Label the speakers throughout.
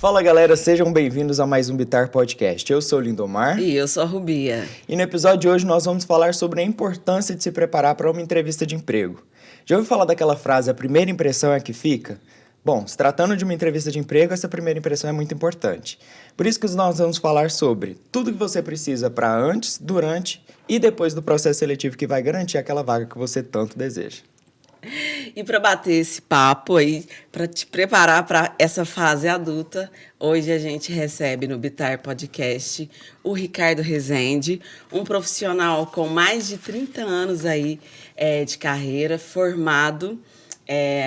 Speaker 1: Fala galera, sejam bem-vindos a mais um Bitar Podcast. Eu sou o Lindomar.
Speaker 2: E eu sou a Rubia.
Speaker 1: E no episódio de hoje nós vamos falar sobre a importância de se preparar para uma entrevista de emprego. Já ouviu falar daquela frase, a primeira impressão é a que fica? Bom, se tratando de uma entrevista de emprego, essa primeira impressão é muito importante. Por isso que nós vamos falar sobre tudo que você precisa para antes, durante e depois do processo seletivo que vai garantir aquela vaga que você tanto deseja.
Speaker 2: E para bater esse papo aí, para te preparar para essa fase adulta, hoje a gente recebe no Bitar Podcast o Ricardo Rezende, um profissional com mais de 30 anos aí de carreira, formado,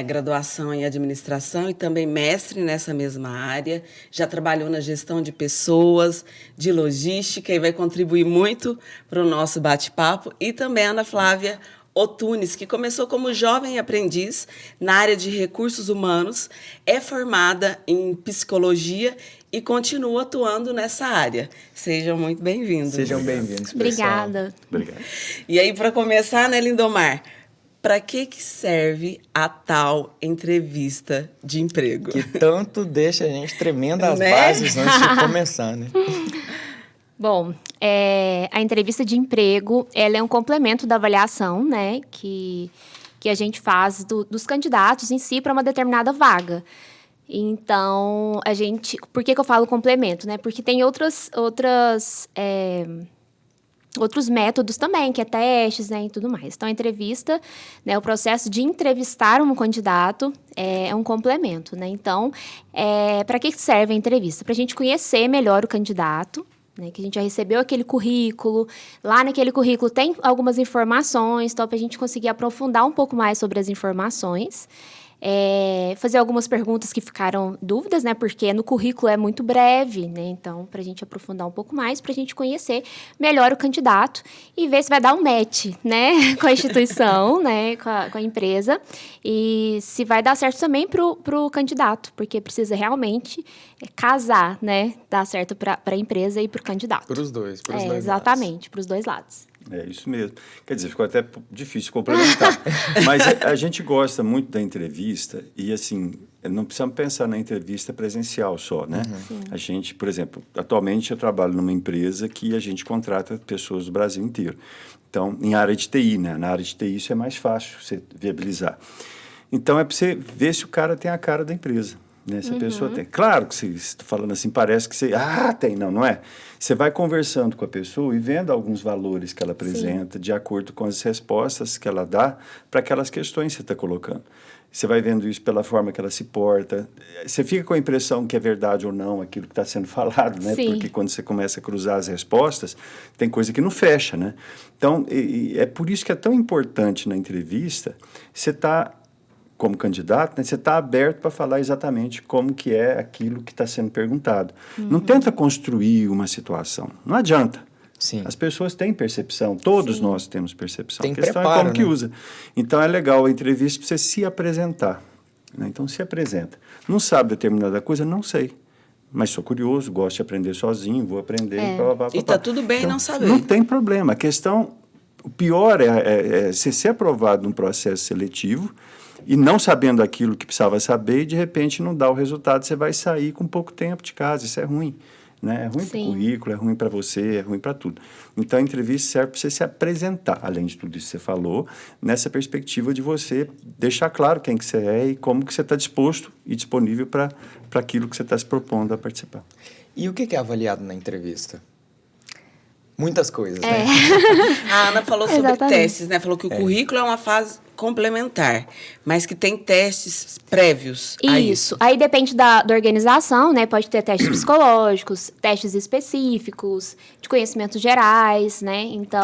Speaker 2: graduação em administração e também mestre nessa mesma área. Já trabalhou na gestão de pessoas, de logística e vai contribuir muito para o nosso bate-papo. E também a Ana Flávia Otunes, que começou como jovem aprendiz na área de recursos humanos, é formada em psicologia e continua atuando nessa área. Sejam muito bem-vindos.
Speaker 1: Sejam bem-vindos, pessoal.
Speaker 3: Obrigada.
Speaker 1: Obrigado.
Speaker 2: E aí, para começar, né, Lindomar? Para que serve a tal entrevista de emprego?
Speaker 1: Que tanto deixa a gente tremendo as
Speaker 2: Né?
Speaker 1: bases antes de começar, né?
Speaker 3: Bom, a entrevista de emprego, ela é um complemento da avaliação, né, que a gente faz dos candidatos em si para uma determinada vaga. Então, por que eu falo complemento, né? Porque tem outros métodos também, que é testes, né, e tudo mais. Então, a entrevista, né, o processo de entrevistar um candidato é um complemento, né? Então, para que serve a entrevista? Para a gente conhecer melhor o candidato, né, que a gente já recebeu aquele currículo. Lá naquele currículo tem algumas informações, então, para a gente conseguir aprofundar um pouco mais sobre as informações. Fazer algumas perguntas que ficaram dúvidas, né? Porque no currículo é muito breve, né? Então, para a gente aprofundar um pouco mais, para a gente conhecer melhor o candidato e ver se vai dar um match, né? Com a instituição, né? Com a empresa. E se vai dar certo também pro candidato, porque precisa realmente casar, né? Dar certo para a empresa e para o candidato.
Speaker 1: Para os dois lados.
Speaker 3: Exatamente, para os dois lados.
Speaker 4: É isso mesmo. Quer dizer, ficou até difícil complementar. Mas a gente gosta muito da entrevista e, assim, não precisamos pensar na entrevista presencial só, né?
Speaker 3: Uhum.
Speaker 4: A gente, por exemplo, atualmente eu trabalho numa empresa que a gente contrata pessoas do Brasil inteiro. Então, em área de TI, né? Na área de TI isso é mais fácil você viabilizar. Então, é para você ver se o cara tem a cara da empresa. Né? Se a pessoa tem. Claro que você está falando assim, parece que você. Tem, não é? Você vai conversando com a pessoa e vendo alguns valores que ela apresenta, de acordo com as respostas que ela dá para aquelas questões que você está colocando. Você vai vendo isso pela forma que ela se porta. Você fica com a impressão que é verdade ou não aquilo que está sendo falado, né?
Speaker 3: Sim.
Speaker 4: Porque quando você começa a cruzar as respostas, tem coisa que não fecha, né? Então, é por isso que é tão importante na entrevista você estar como candidato, né, você está aberto para falar exatamente como que é aquilo que está sendo perguntado. Não tenta construir uma situação. Não adianta.
Speaker 1: Sim.
Speaker 4: As pessoas têm percepção. Todos nós temos percepção.
Speaker 1: Tem
Speaker 4: a questão
Speaker 1: preparo,
Speaker 4: é como que
Speaker 1: né?
Speaker 4: usa. Então, é legal a entrevista para você se apresentar. Né? Então, se apresenta. Não sabe determinada coisa? Não sei. Mas sou curioso, gosto de aprender sozinho, vou aprender.
Speaker 2: E está tudo bem
Speaker 4: então,
Speaker 2: não saber.
Speaker 4: Não tem problema. A questão, o pior é você ser aprovado num processo seletivo e não sabendo aquilo que precisava saber e, de repente, não dá o resultado, você vai sair com pouco tempo de casa. Isso é ruim. Né? É ruim para o currículo, é ruim para você, é ruim para tudo. Então, a entrevista serve para você se apresentar, além de tudo isso que você falou, nessa perspectiva de você deixar claro quem que você é e como que você está disposto e disponível para aquilo que você está se propondo a participar.
Speaker 1: E o que é avaliado na entrevista? Muitas coisas, né?
Speaker 2: A Ana falou sobre
Speaker 3: Exatamente.
Speaker 2: testes, né? Falou que o currículo é uma fase complementar, mas que tem testes prévios a isso.
Speaker 3: Aí depende da organização, né? Pode ter testes psicológicos, testes específicos, de conhecimentos gerais, né? Então,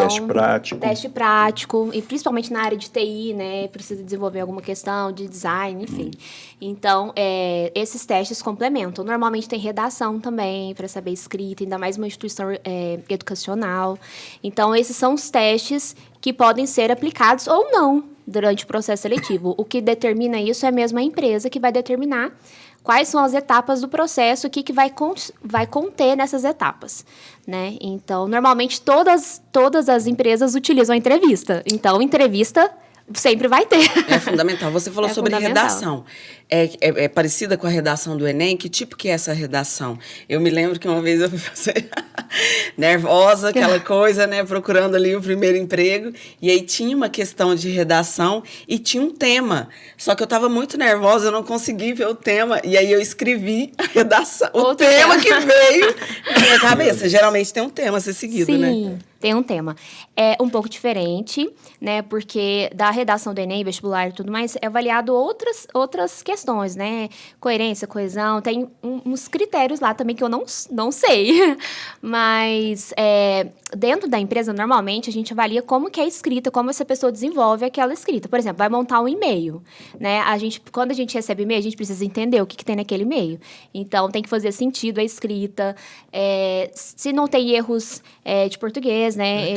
Speaker 3: Teste prático, e principalmente na área de TI, né? Precisa desenvolver alguma questão de design, enfim. Então, esses testes complementam. Normalmente tem redação também, para saber escrita, ainda mais uma instituição educacional. Então, esses são os testes que podem ser aplicados ou não durante o processo seletivo. O que determina isso é mesmo a empresa que vai determinar quais são as etapas do processo, o que vai conter nessas etapas, né? Então, normalmente, todas as empresas utilizam a entrevista. Então, entrevista sempre vai ter.
Speaker 2: É fundamental. Você falou
Speaker 3: É
Speaker 2: sobre
Speaker 3: fundamental.
Speaker 2: redação. É parecida com a redação do Enem? Que tipo que é essa redação? Eu me lembro que uma vez eu fui fazer nervosa, aquela coisa, né? Procurando ali o primeiro emprego. E aí tinha uma questão de redação e tinha um tema. Só que eu estava muito nervosa, eu não consegui ver o tema. E aí eu escrevi a redação, o tema que veio na minha cabeça. Geralmente tem um tema a ser seguido, né?
Speaker 3: Sim, tem um tema. É um pouco diferente, né? Porque da redação do Enem, vestibular e tudo mais, é avaliado outras questões, né? Coerência, coesão, tem uns critérios lá também que eu não sei. Mas dentro da empresa, normalmente, a gente avalia como que é a escrita, como essa pessoa desenvolve aquela escrita. Por exemplo, vai montar um e-mail, né? Quando a gente recebe e-mail, a gente precisa entender o que tem naquele e-mail. Então, tem que fazer sentido a escrita. Se não tem erros de português, né?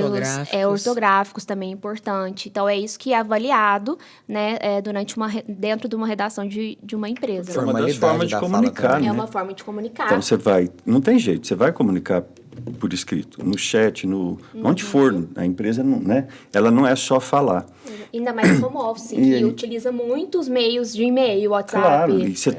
Speaker 3: Ortográficos também é importante. Então, é isso que é avaliado, né? Dentro de uma redação de uma empresa.
Speaker 4: É uma das
Speaker 1: Formalidade
Speaker 4: formas de
Speaker 1: da fala
Speaker 4: comunicar,
Speaker 1: também.
Speaker 4: né?
Speaker 3: É uma forma de comunicar.
Speaker 4: Então, não tem jeito, você vai comunicar por escrito, no chat, onde for, a empresa, né? Ela não é só falar.
Speaker 3: Ainda mais como office, que utiliza muitos meios de e-mail, WhatsApp.
Speaker 4: Claro, e você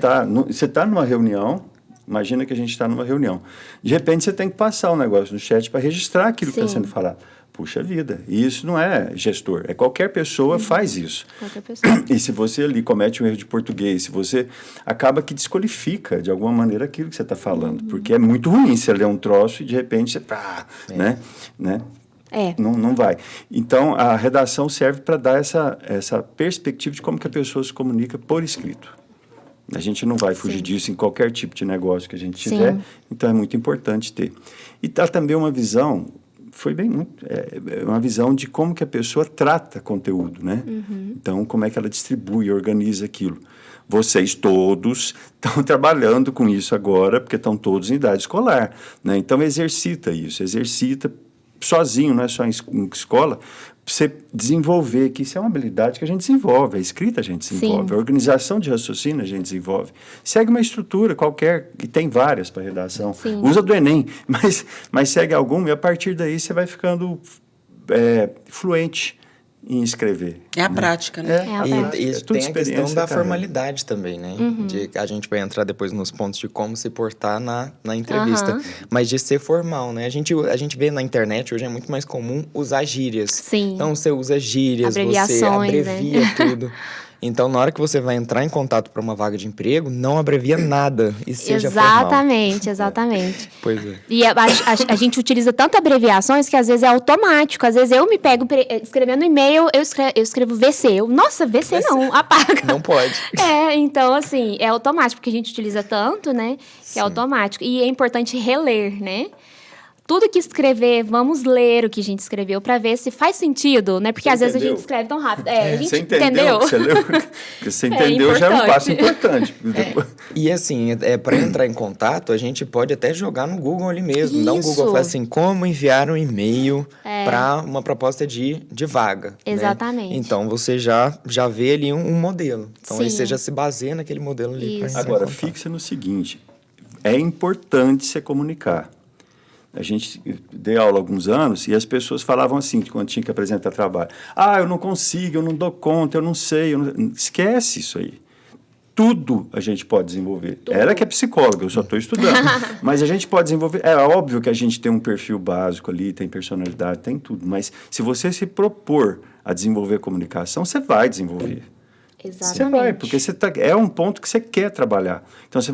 Speaker 4: tá numa reunião, imagina que a gente está numa reunião. De repente, você tem que passar um negócio no chat para registrar aquilo que está sendo falado. Puxa vida, e isso não é gestor, qualquer pessoa faz isso.
Speaker 3: Qualquer pessoa.
Speaker 4: E se você ali comete um erro de português, se você acaba que desqualifica de alguma maneira aquilo que você está falando, porque é muito ruim você ler um troço e de repente você né? Não vai. Então, a redação serve para dar essa perspectiva de como que a pessoa se comunica por escrito. A gente não vai fugir disso em qualquer tipo de negócio que a gente tiver, então é muito importante ter. E dá também uma visão, uma visão de como que a pessoa trata conteúdo, né? Então, como é que ela distribui, organiza aquilo. Vocês todos estão trabalhando com isso agora, porque estão todos em idade escolar, né? Então, exercita sozinho, não é só em escola, você desenvolver, que isso é uma habilidade que a gente desenvolve, a escrita a gente desenvolve, a organização de raciocínio a gente desenvolve. Segue uma estrutura qualquer, que tem várias para redação. Usa do Enem, mas segue alguma e a partir daí você vai ficando fluente em escrever.
Speaker 2: É a prática, né?
Speaker 1: E tem a questão da formalidade também, né? A gente vai entrar depois nos pontos de como se portar na entrevista. Mas de ser formal, né? A gente vê na internet, hoje é muito mais comum usar gírias.
Speaker 3: Sim.
Speaker 1: Então, você usa gírias, você abrevia tudo. Então, na hora que você vai entrar em contato para uma vaga de emprego, não abrevia nada e seja
Speaker 3: Exatamente.
Speaker 1: Pois é.
Speaker 3: E a gente utiliza tanto abreviações que às vezes é automático. Às vezes eu me pego escrevendo e-mail, eu escrevo VC. Nossa, VC não, apaga.
Speaker 1: Não pode.
Speaker 3: Então assim, é automático, porque a gente utiliza tanto, né, que é automático. E é importante reler, né? Tudo que escrever, vamos ler o que a gente escreveu para ver se faz sentido, né? Porque às vezes a gente escreve tão rápido. A gente
Speaker 4: você entendeu? Você leu? Porque você entendeu já é um passo importante.
Speaker 1: E assim, para entrar em contato, a gente pode até jogar no Google ali mesmo. Dá um Google e fala assim, como enviar um e-mail para uma proposta de vaga.
Speaker 3: Exatamente.
Speaker 1: Né? Então, você já vê ali um modelo. Então, aí você já se baseia naquele modelo ali.
Speaker 4: Agora, fixa no seguinte, é importante você comunicar. A gente deu aula há alguns anos e as pessoas falavam assim, quando tinha que apresentar trabalho. Eu não consigo, eu não dou conta, eu não sei. Esquece isso aí. Tudo a gente pode desenvolver. Ela que é psicóloga, eu só estou estudando. Mas a gente pode desenvolver. É óbvio que a gente tem um perfil básico ali, tem personalidade, tem tudo. Mas se você se propor a desenvolver comunicação, você vai desenvolver.
Speaker 3: Exatamente.
Speaker 4: Você vai, porque é um ponto que você quer trabalhar. Então, você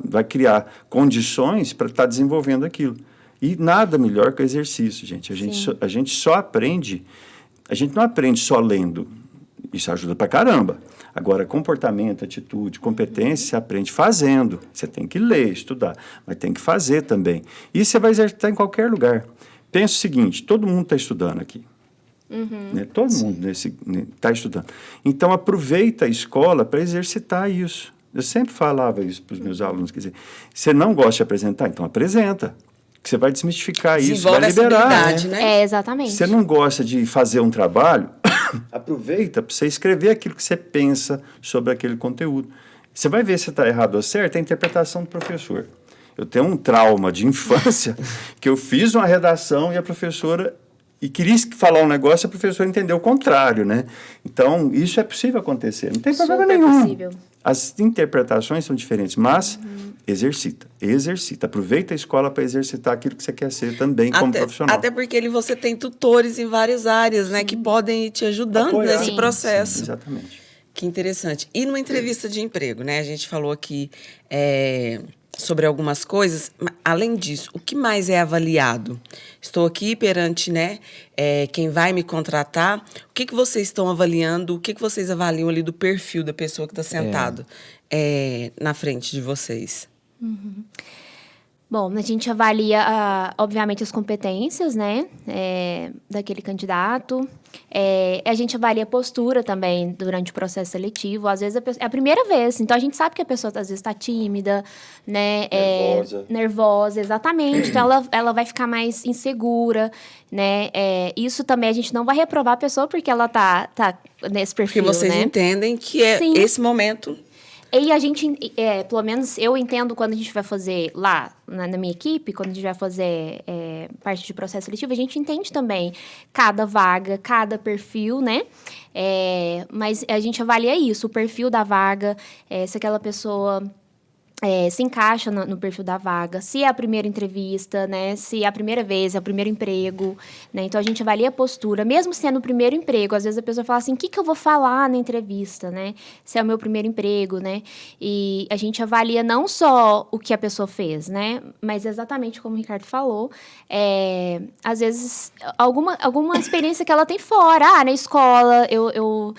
Speaker 4: vai criar condições para estar desenvolvendo aquilo. E nada melhor que o exercício, gente. A gente só aprende, a gente não aprende só lendo. Isso ajuda pra caramba. Agora, comportamento, atitude, competência, você aprende fazendo. Você tem que ler, estudar, mas tem que fazer também. E você vai exercitar em qualquer lugar. Pensa o seguinte, todo mundo está estudando aqui. Né? Todo mundo está estudando. Então, aproveita a escola para exercitar isso. Eu sempre falava isso para os meus alunos. Quer dizer, você não gosta de apresentar? Então, apresenta. Que você vai desmistificar isso, vai liberar.
Speaker 2: Né?
Speaker 3: Exatamente.
Speaker 4: Você não gosta de fazer um trabalho, aproveita para você escrever aquilo que você pensa sobre aquele conteúdo. Você vai ver se está errado ou certo, é a interpretação do professor. Eu tenho um trauma de infância que eu fiz uma redação e a professora e queria falar um negócio, a professora entendeu o contrário, né? Então, isso é possível acontecer, não tem problema
Speaker 3: Super
Speaker 4: nenhum.
Speaker 3: possível.
Speaker 4: As interpretações são diferentes, mas exercita. Aproveita a escola para exercitar aquilo que você quer ser também como profissional.
Speaker 2: Até porque você tem tutores em várias áreas, né, que podem ir te ajudando
Speaker 4: Apoiar.
Speaker 2: nesse
Speaker 3: Sim.
Speaker 2: processo.
Speaker 4: Sim, exatamente.
Speaker 2: Que interessante. E numa entrevista de emprego, né? A gente falou aqui sobre algumas coisas. Além disso, o que mais é avaliado? Estou aqui perante, né, quem vai me contratar. O que vocês estão avaliando? O que vocês avaliam ali do perfil da pessoa que está sentado na frente de vocês?
Speaker 3: Bom, a gente avalia, obviamente, as competências, né, daquele candidato. A gente avalia a postura também durante o processo seletivo. Às vezes é a primeira vez, então a gente sabe que a pessoa às vezes está tímida, né, nervosa, exatamente. Então ela vai ficar mais insegura, né. Isso também a gente não vai reprovar a pessoa porque ela tá nesse perfil,
Speaker 2: Porque vocês
Speaker 3: né?
Speaker 2: entendem que é
Speaker 3: Sim.
Speaker 2: esse momento.
Speaker 3: E a gente, pelo menos eu entendo quando a gente vai fazer lá na minha equipe, quando a gente vai fazer parte de processo seletivo, a gente entende também cada vaga, cada perfil, né? Mas a gente avalia isso, o perfil da vaga, se aquela pessoa se encaixa no perfil da vaga, se é a primeira entrevista, né? Se é a primeira vez, é o primeiro emprego, né? Então, a gente avalia a postura, mesmo sendo o primeiro emprego. Às vezes, a pessoa fala assim, o que eu vou falar na entrevista, né? Se é o meu primeiro emprego, né? E a gente avalia não só o que a pessoa fez, né? Mas exatamente como o Ricardo falou, às vezes, alguma experiência que ela tem fora. Na escola, eu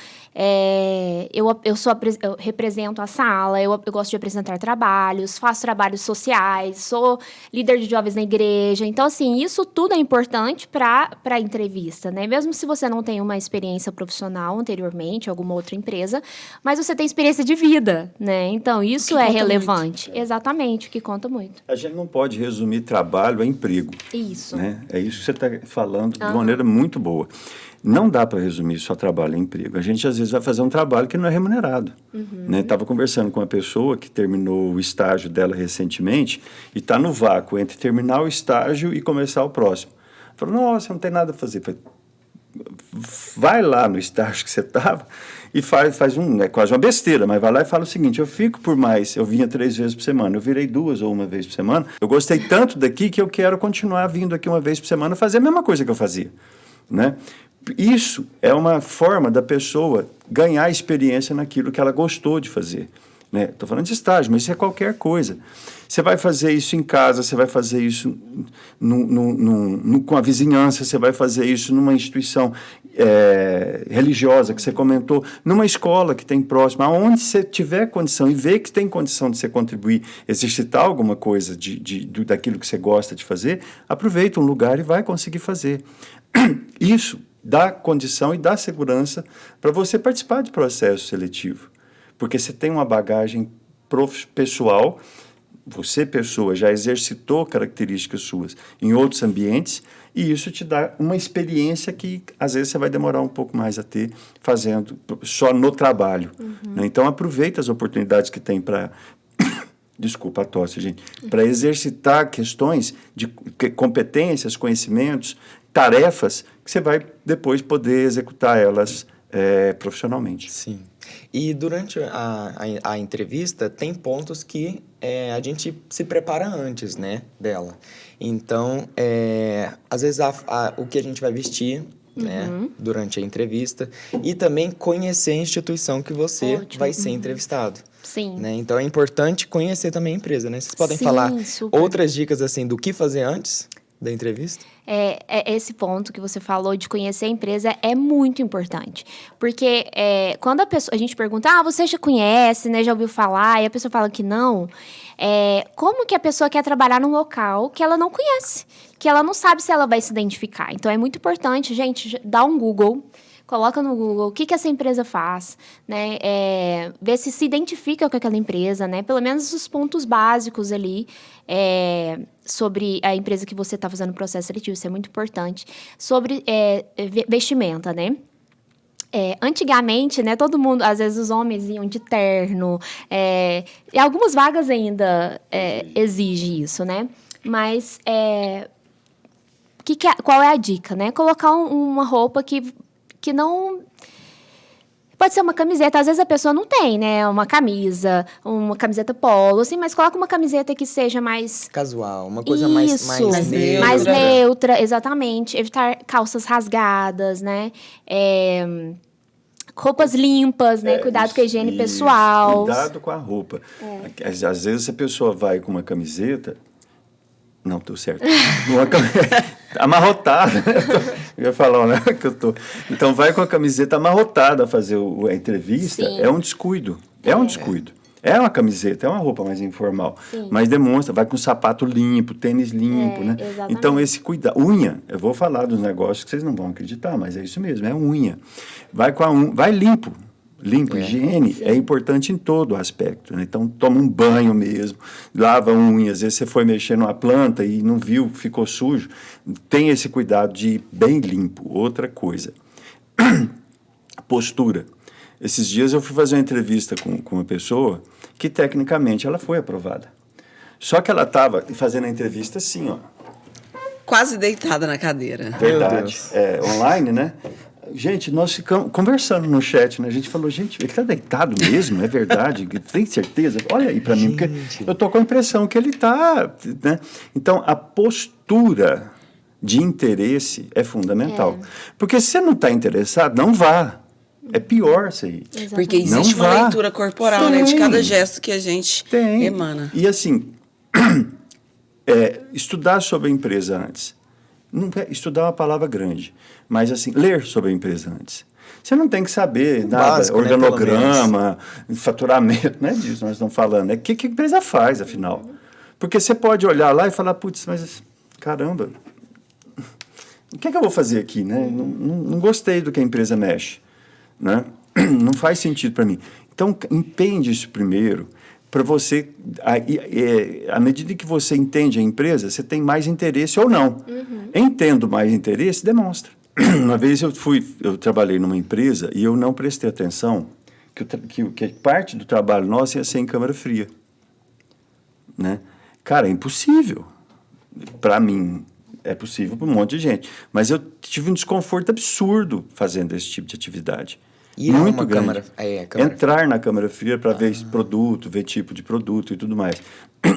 Speaker 3: represento a sala, eu gosto de apresentar trabalhos, faço trabalhos sociais, sou líder de jovens na igreja. Então, assim, isso tudo é importante para a entrevista, né? Mesmo se você não tem uma experiência profissional anteriormente, alguma outra empresa, mas você tem experiência de vida, né? Então, isso é relevante.
Speaker 2: muito.
Speaker 3: Exatamente, o que conta muito.
Speaker 4: A gente não pode resumir trabalho a emprego.
Speaker 3: Isso.
Speaker 4: Né? É isso que você está falando de maneira muito boa. Não dá para resumir só trabalho e emprego. A gente, às vezes, vai fazer um trabalho que não é remunerado. Estava conversando com uma pessoa que terminou o estágio dela recentemente e está no vácuo entre terminar o estágio e começar o próximo. Falou, nossa, não tem nada a fazer. Falei, vai lá no estágio que você estava e faz é quase uma besteira, mas vai lá e fala o seguinte, eu fico por mais, eu vinha 3 vezes por semana, eu virei 2 ou 1 vez por semana, eu gostei tanto daqui que eu quero continuar vindo aqui 1 vez por semana fazer a mesma coisa que eu fazia, né? Isso é uma forma da pessoa ganhar experiência naquilo que ela gostou de fazer. Estou falando de estágio, mas isso é qualquer coisa. Você vai fazer isso em casa, você vai fazer isso com a vizinhança, você vai fazer isso numa instituição religiosa que você comentou, numa escola que tem próxima, aonde você tiver condição e ver que tem condição de você contribuir, exercitar alguma coisa daquilo que você gosta de fazer, aproveita um lugar e vai conseguir fazer. Isso dá condição e dá segurança para você participar de processo seletivo. Porque você tem uma bagagem pessoal, você, pessoa, já exercitou características suas em outros ambientes, e isso te dá uma experiência que, às vezes, você vai demorar um pouco mais a ter fazendo só no trabalho. Né? Então, aproveita as oportunidades que tem para... Desculpa a tosse, gente. Para exercitar questões de competências, conhecimentos, tarefas, que você vai depois poder executar elas profissionalmente.
Speaker 1: Sim. E durante a entrevista, tem pontos que a gente se prepara antes, né, dela. Então, às vezes, o que a gente vai vestir, né, durante a entrevista, e também conhecer a instituição que você vai ser entrevistado.
Speaker 3: Sim.
Speaker 1: Né? Então, é importante conhecer também a empresa, né? Vocês podem
Speaker 3: Sim,
Speaker 1: falar
Speaker 3: super.
Speaker 1: outras dicas, assim, do que fazer antes da entrevista?
Speaker 3: Esse ponto que você falou de conhecer a empresa é muito importante. Porque quando a gente pergunta, você já conhece, né, já ouviu falar, e a pessoa fala que não, como que a pessoa quer trabalhar num local que ela não conhece, que ela não sabe se ela vai se identificar? Então, é muito importante, gente, dar um Google, coloca no Google o que essa empresa faz, né? Ver se identifica com aquela empresa, né? Pelo menos os pontos básicos ali sobre a empresa que você está fazendo o processo seletivo, isso é muito importante. Sobre vestimenta, né? Antigamente, né, todo mundo, às vezes os homens iam de terno, e algumas vagas ainda exigem isso, né? Mas qual é a dica, né? Colocar uma roupa que não... Pode ser uma camiseta, às vezes a pessoa não tem, né? Uma camiseta polo, assim, mas coloca uma camiseta que seja mais...
Speaker 1: Casual, uma coisa mais neutra.
Speaker 3: Mais neutra, exatamente. Evitar calças rasgadas, né? Roupas limpas, né? Cuidado com a higiene pessoal.
Speaker 4: Cuidado com a roupa. Às vezes a pessoa vai com uma camiseta... Não, tô certo. Uma amarrotada. Eu ia falar, né? Que eu tô. Então, vai com a camiseta amarrotada fazer a entrevista.
Speaker 3: Sim.
Speaker 4: É um descuido. É um descuido. É uma camiseta, é uma roupa mais informal.
Speaker 3: Sim.
Speaker 4: Mas demonstra, vai com sapato limpo, tênis limpo, né?
Speaker 3: Exatamente.
Speaker 4: Então, esse cuidado. Unha, eu vou falar dos negócios que vocês não vão acreditar, mas é isso mesmo, é unha. Vai limpo. Limpo, higiene é importante em todo aspecto, né? Então, toma um banho mesmo, lava a unha, às vezes você foi mexer numa planta e não viu, ficou sujo. Tem esse cuidado de ir bem limpo. Outra coisa, postura. Esses dias eu fui fazer uma entrevista com uma pessoa que, tecnicamente, ela foi aprovada. Só que ela estava fazendo a entrevista assim, ó.
Speaker 2: Quase deitada na cadeira.
Speaker 4: Verdade. Online, né? Gente, nós ficamos conversando no chat, né? A gente falou, gente, ele está deitado mesmo? É verdade? Tem certeza? Olha aí para mim, porque eu estou com a impressão que ele está, né? Então, a postura de interesse é fundamental. Porque se você não está interessado, não vá. É pior isso aí.
Speaker 3: Exatamente.
Speaker 2: Porque existe uma leitura corporal, né? De cada gesto que a gente emana.
Speaker 4: E assim, estudar sobre a empresa antes. Não é estudar uma palavra grande, mas assim, ler sobre a empresa antes. Você não tem que saber nada,
Speaker 1: básico,
Speaker 4: organograma, faturamento, não é disso que nós estamos falando. É o que a empresa faz, afinal. Porque você pode olhar lá e falar, putz, mas caramba, o que é que eu vou fazer aqui, né? Não gostei do que a empresa mexe, né? Não faz sentido para mim. Então, empreende isso primeiro, para você, à medida que você entende a empresa, você tem mais interesse ou não. Entendo mais interesse, demonstra. Uma vez eu trabalhei numa empresa e eu não prestei atenção que parte do trabalho nosso ia ser em câmara fria. Né? Cara, é impossível. Para mim, é possível para um monte de gente. Mas eu tive um desconforto absurdo fazendo esse tipo de atividade. Muito grande. Entrar na câmara fria para ver esse produto, ver tipo de produto e tudo mais.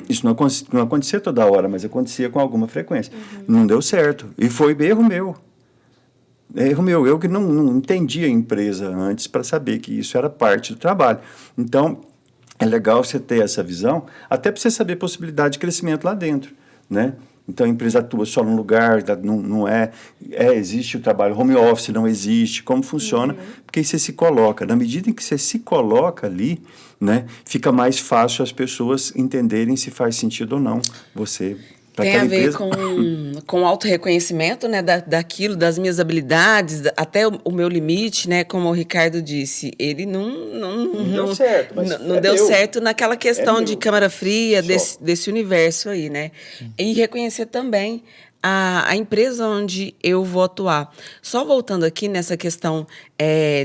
Speaker 4: Isso não acontecia toda hora, mas acontecia com alguma frequência. Não deu certo. E foi erro meu. Erro meu. Eu que não entendia a empresa antes para saber que isso era parte do trabalho. Então, é legal você ter essa visão, até para você saber a possibilidade de crescimento lá dentro, né? Então, a empresa atua só num lugar, existe o trabalho home office, não existe, como funciona, porque aí você se coloca. Na medida em que você se coloca ali, né, fica mais fácil as pessoas entenderem se faz sentido ou não você...
Speaker 2: Tem a ver com autorreconhecimento, né, daquilo, das minhas habilidades, até o meu limite, né, como o Ricardo disse, ele não
Speaker 4: deu certo, mas
Speaker 2: não deu certo naquela questão de câmara fria, desse universo aí, né? E reconhecer também a empresa onde eu vou atuar. Só voltando aqui nessa questão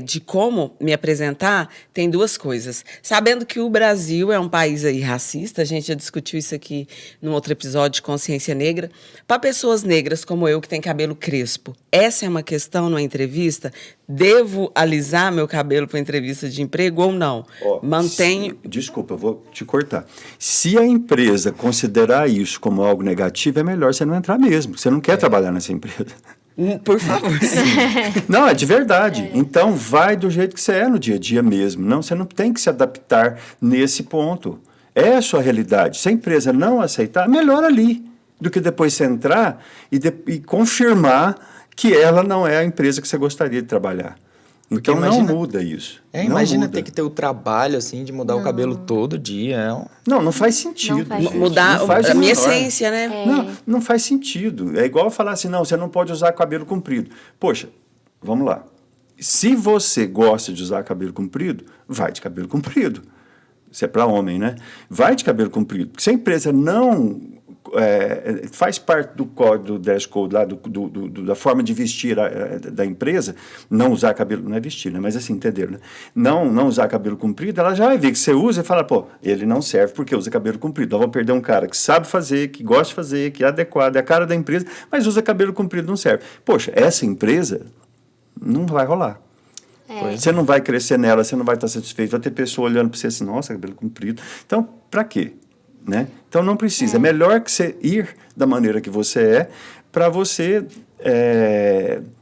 Speaker 2: de como me apresentar, tem duas coisas. Sabendo que o Brasil é um país aí racista, a gente já discutiu isso aqui num outro episódio de Consciência Negra, para pessoas negras como eu, que tem cabelo crespo, essa é uma questão numa entrevista? Devo alisar meu cabelo para entrevista de emprego ou não? Mantenho...
Speaker 4: Desculpa, eu vou te cortar. Se a empresa considerar isso como algo negativo, é melhor você não entrar mesmo. Você não quer trabalhar nessa empresa.
Speaker 2: Por favor.
Speaker 4: Não, é de verdade. Então, vai do jeito que você é no dia a dia mesmo. Não, você não tem que se adaptar nesse ponto. É a sua realidade. Se a empresa não aceitar, melhor ali do que depois você entrar e confirmar que ela não é a empresa que você gostaria de trabalhar.
Speaker 1: Porque
Speaker 4: então,
Speaker 1: imagina,
Speaker 4: não muda isso.
Speaker 1: Imagina ter que ter o trabalho, assim, de mudar o cabelo todo dia.
Speaker 4: Não faz sentido.
Speaker 3: Não faz
Speaker 2: mudar a minha essência, né?
Speaker 4: Não faz sentido. É igual falar assim, não, você não pode usar cabelo comprido. Poxa, vamos lá. Se você gosta de usar cabelo comprido, vai de cabelo comprido. Isso é para homem, né? Vai de cabelo comprido. Porque se a empresa não faz parte do código do dress code lá, da forma de vestir da empresa, não usar cabelo, não é vestir, né? Mas assim, entenderam, né? Não usar cabelo comprido, ela já vai ver que você usa e fala, pô, ele não serve porque usa cabelo comprido. Nós vamos perder um cara que sabe fazer, que gosta de fazer, que é adequado, é a cara da empresa, mas usa cabelo comprido, não serve. Poxa, essa empresa não vai rolar. Você não vai crescer nela, você não vai estar satisfeito, vai ter pessoa olhando para você assim, nossa, cabelo comprido. Então, para quê? Né? Então, não precisa. É melhor que você ir da maneira que você é, para você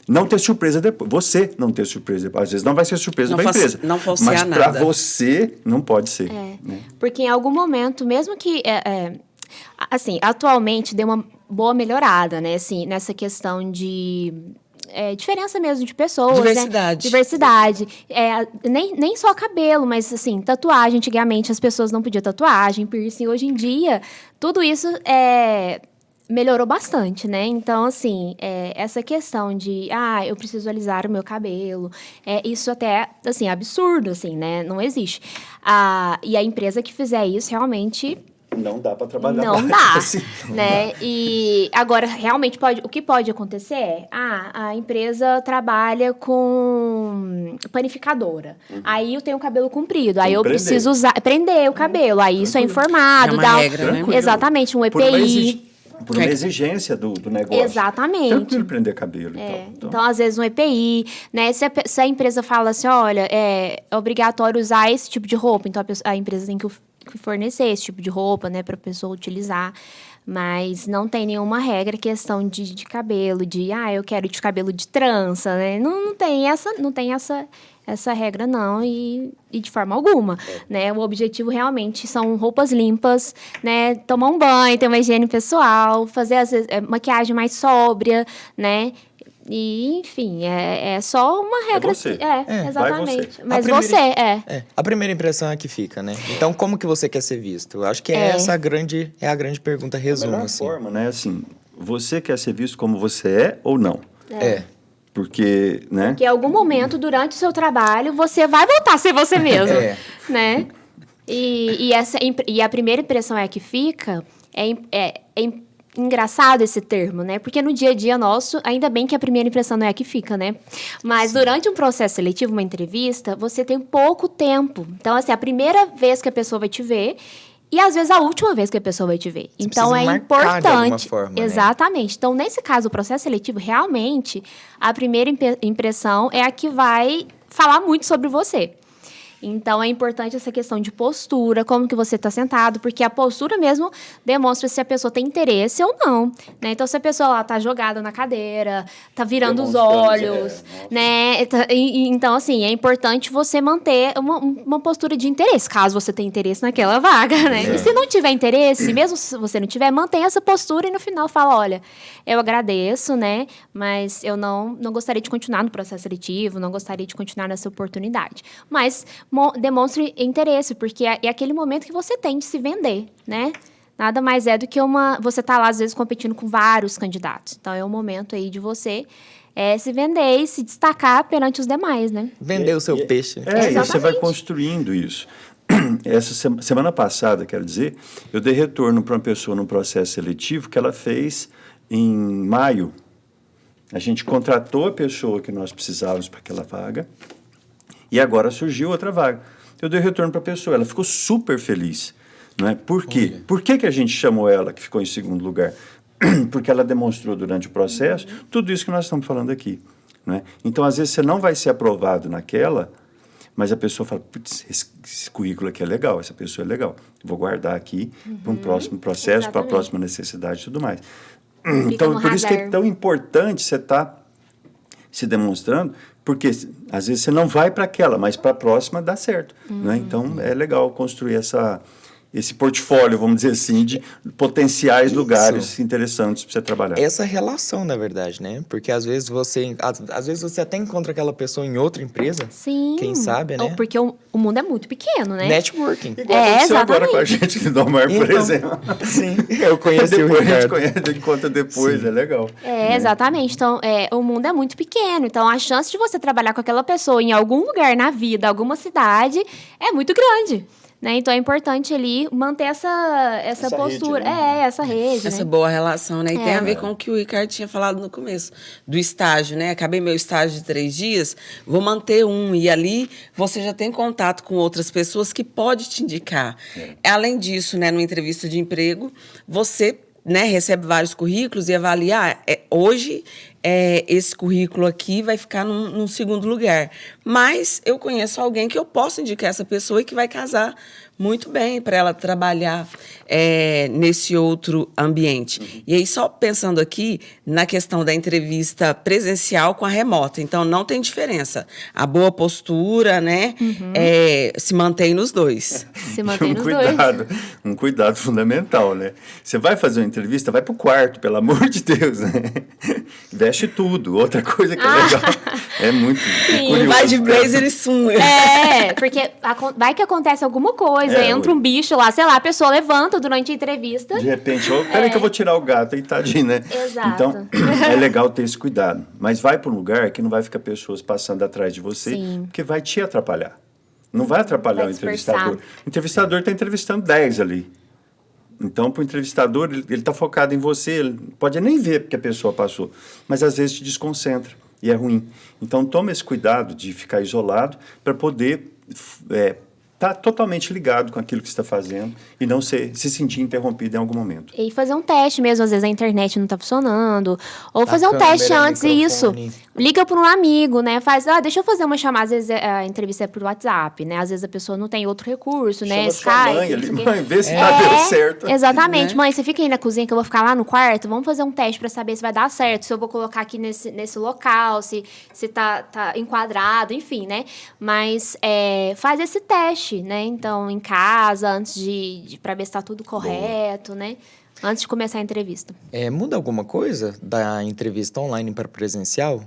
Speaker 4: não ter surpresa depois. Você não ter surpresa depois. Às vezes não vai ser surpresa para a empresa.
Speaker 2: Não falsear
Speaker 4: mas para você, não pode ser. Né?
Speaker 3: Porque em algum momento, mesmo que... assim, atualmente deu uma boa melhorada, né? Assim, nessa questão de... diferença mesmo de pessoas,
Speaker 2: diversidade.
Speaker 3: Né? Diversidade. Nem só cabelo, mas assim, tatuagem. Antigamente as pessoas não podiam tatuagem, piercing. Hoje em dia, tudo isso melhorou bastante, né? Então, assim, essa questão de, eu preciso alisar o meu cabelo, isso até, assim, absurdo, assim, né? Não existe. E a empresa que fizer isso, realmente...
Speaker 4: Não dá para trabalhar
Speaker 3: Não
Speaker 4: mais.
Speaker 3: dá,
Speaker 4: Assim,
Speaker 3: né? E agora, realmente, o que pode acontecer é... a empresa trabalha com panificadora. Aí eu tenho o cabelo comprido. Aí eu preciso prender o cabelo. Aí isso é informado.
Speaker 2: Uma regra, né?
Speaker 3: Exatamente, um EPI.
Speaker 4: Por uma exigência do negócio.
Speaker 3: Exatamente.
Speaker 4: Tranquilo prender cabelo.
Speaker 3: Então, às vezes, um EPI, né? Se a empresa fala assim, olha, é obrigatório usar esse tipo de roupa, então a empresa tem que fornecer esse tipo de roupa, né, para a pessoa utilizar. Mas não tem nenhuma regra, questão de cabelo, eu quero de cabelo de trança, né? Não tem essa regra, não, e de forma alguma, né? O objetivo realmente são roupas limpas, né? Tomar um banho, ter uma higiene pessoal, fazer, às vezes, maquiagem mais sóbria, né? E, enfim, é só uma regra.
Speaker 4: Você.
Speaker 3: Exatamente.
Speaker 4: Vai
Speaker 3: você. Mas
Speaker 1: a primeira impressão é a que fica, né? Então, como que você quer ser visto? Eu acho que essa a grande pergunta, resumo,
Speaker 4: a melhor
Speaker 1: assim.
Speaker 4: forma, né? Assim, você quer ser visto como você é ou não? Porque, né?
Speaker 3: Porque em algum momento, durante o seu trabalho, você vai voltar a ser você mesmo, né? E a primeira impressão é a que fica. Engraçado esse termo, né? Porque no dia a dia nosso, ainda bem que a primeira impressão não é a que fica, né? Mas durante um processo seletivo, uma entrevista, você tem pouco tempo. Então, assim, a primeira vez que a pessoa vai te ver e, às vezes, a última vez que a pessoa vai te ver.
Speaker 1: Você
Speaker 3: então, é importante.
Speaker 1: De alguma forma,
Speaker 3: exatamente.
Speaker 1: Né?
Speaker 3: Então, nesse caso, o processo seletivo, realmente, a primeira impressão é a que vai falar muito sobre você. Então, é importante essa questão de postura, como que você está sentado, porque a postura mesmo demonstra se a pessoa tem interesse ou não, né? Então, se a pessoa lá está jogada na cadeira, está virando os olhos, né? Então, assim, é importante você manter uma postura de interesse, caso você tenha interesse naquela vaga, né? E se não tiver interesse, mesmo se você não tiver, mantenha essa postura e no final fala, olha, eu agradeço, né? Mas eu não gostaria de continuar no processo seletivo, não gostaria de continuar nessa oportunidade. Mas demonstre interesse, porque é aquele momento que você tem de se vender, né? Nada mais é do que você tá lá, às vezes, competindo com vários candidatos. Então, é o momento aí de você se vender e se destacar perante os demais, né?
Speaker 1: Vender o seu peixe.
Speaker 4: E você vai construindo isso. Essa semana passada, quero dizer, eu dei retorno para uma pessoa num processo seletivo que ela fez em maio. A gente contratou a pessoa que nós precisávamos para aquela vaga. E agora surgiu outra vaga. Eu dei retorno para a pessoa, ela ficou super feliz. Não é? Por quê? Por que a gente chamou ela, que ficou em segundo lugar? Porque ela demonstrou durante o processo tudo isso que nós estamos falando aqui. Não é? Então, às vezes, você não vai ser aprovado naquela, mas a pessoa fala, putz, esse currículo aqui é legal, essa pessoa é legal. Vou guardar aqui para um próximo processo, para a próxima necessidade e tudo mais. Então, por isso que é tão importante você estar se demonstrando, porque às vezes você não vai para aquela, mas para a próxima dá certo. Né? Então, é legal construir esse portfólio, vamos dizer assim, de potenciais lugares interessantes para você trabalhar.
Speaker 1: Essa relação, na verdade, né? Porque às vezes você até encontra aquela pessoa em outra empresa.
Speaker 3: Sim.
Speaker 1: Quem sabe, né?
Speaker 3: Porque o mundo é muito pequeno, né?
Speaker 1: Networking.
Speaker 4: Igual aconteceu agora com a gente de Domar, por exemplo.
Speaker 1: Sim, eu conheci o Ricardo.
Speaker 4: A gente conta depois, sim. É legal.
Speaker 3: Exatamente. Então, o mundo é muito pequeno. Então, a chance de você trabalhar com aquela pessoa em algum lugar na vida, alguma cidade, é muito grande. né? Então é importante ali manter essa postura.
Speaker 4: Rede, né?
Speaker 3: Essa rede,
Speaker 2: Essa
Speaker 3: né?
Speaker 2: boa relação, né? E tem a ver com o que o Ricardo tinha falado no começo, do estágio, né? Acabei meu estágio de 3 dias, vou manter um. E ali você já tem contato com outras pessoas que pode te indicar. Além disso, né, numa entrevista de emprego, você, né, recebe vários currículos e avalia, hoje esse currículo aqui vai ficar num segundo lugar. Mas eu conheço alguém que eu posso indicar essa pessoa e que vai casar muito bem para ela trabalhar nesse outro ambiente. E aí, só pensando aqui na questão da entrevista presencial com a remota. Então, não tem diferença. A boa postura, né, se mantém nos dois.
Speaker 3: Se mantém nos dois.
Speaker 4: Um cuidado fundamental, né? Você vai fazer uma entrevista, vai pro quarto, pelo amor de Deus, né? Veste tudo. Outra coisa que é legal. É muito curioso.
Speaker 2: Vai de blazer e sunga.
Speaker 3: Porque vai que acontece alguma coisa, entra um bicho lá, sei lá, a pessoa levanta durante a entrevista.
Speaker 4: De repente, peraí que eu vou tirar o gato, aí tadinho, né?
Speaker 3: Exato.
Speaker 4: Então, é legal ter esse cuidado. Mas vai para um lugar que não vai ficar pessoas passando atrás de você, porque vai te atrapalhar. Não vai atrapalhar o entrevistador. O entrevistador está entrevistando 10 ali. Então, para o entrevistador, ele está focado em você, ele pode nem ver porque a pessoa passou, mas às vezes te desconcentra e é ruim. Então, toma esse cuidado de ficar isolado para poder estar totalmente ligado com aquilo que você está fazendo e não se sentir interrompido em algum momento.
Speaker 3: E fazer um teste mesmo, às vezes a internet não está funcionando. Ou fazer um
Speaker 1: câmera,
Speaker 3: teste antes,
Speaker 1: microfone.
Speaker 3: isso. Liga para um amigo, né? Faz, deixa eu fazer uma chamada, às vezes a entrevista é por WhatsApp, né? Às vezes a pessoa não tem outro recurso, né?
Speaker 4: Chama sua
Speaker 3: Skype.
Speaker 4: mãe
Speaker 3: não sei
Speaker 4: ali,
Speaker 3: o quê.
Speaker 4: mãe, vê se deu certo.
Speaker 3: Exatamente.
Speaker 2: Né?
Speaker 3: Mãe, você fica aí na cozinha que eu vou ficar lá no quarto, vamos fazer um teste para saber se vai dar certo, se eu vou colocar aqui nesse local, se tá enquadrado, enfim, né? Mas faz esse teste, né? Então, em casa, antes para ver se tá tudo correto, né? Antes de começar a entrevista.
Speaker 1: Muda alguma coisa da entrevista online para presencial?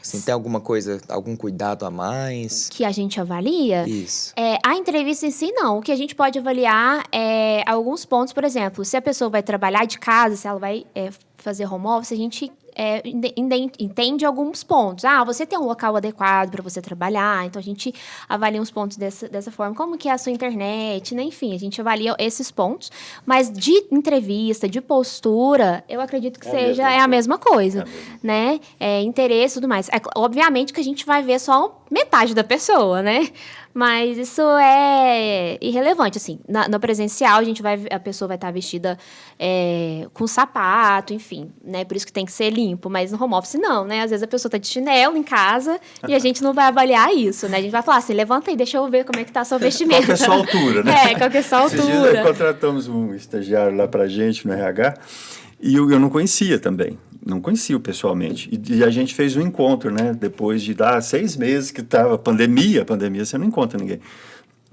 Speaker 1: Assim, tem alguma coisa, algum cuidado a mais?
Speaker 3: Que a gente avalia?
Speaker 1: Isso.
Speaker 3: A entrevista em si, não. O que a gente pode avaliar é alguns pontos, por exemplo, se a pessoa vai trabalhar de casa, se ela vai fazer home office, a gente entende alguns pontos. Você tem um local adequado para você trabalhar, então a gente avalia uns pontos dessa forma. Como que é a sua internet, né? Enfim, a gente avalia esses pontos. Mas de entrevista, de postura, eu acredito que seja a mesma coisa, né? Interesse e tudo mais. Obviamente que a gente vai ver só metade da pessoa, né? Mas isso é irrelevante, assim. No presencial, a pessoa vai estar vestida com sapato, enfim, né? Por isso que tem que ser limpo. Mas no home office, não, né? Às vezes a pessoa está de chinelo em casa e a gente não vai avaliar isso, né? A gente vai falar assim, levanta aí, deixa eu ver como é que tá a sua vestimenta.
Speaker 4: Qual que é a sua altura, né?
Speaker 3: Qual que é a sua
Speaker 4: Esses dias
Speaker 3: altura.
Speaker 4: contratamos um estagiário lá pra gente no RH e eu não conhecia também. Não conhecia pessoalmente. E a gente fez um encontro, né? Depois de 6 meses que estava pandemia você não encontra ninguém.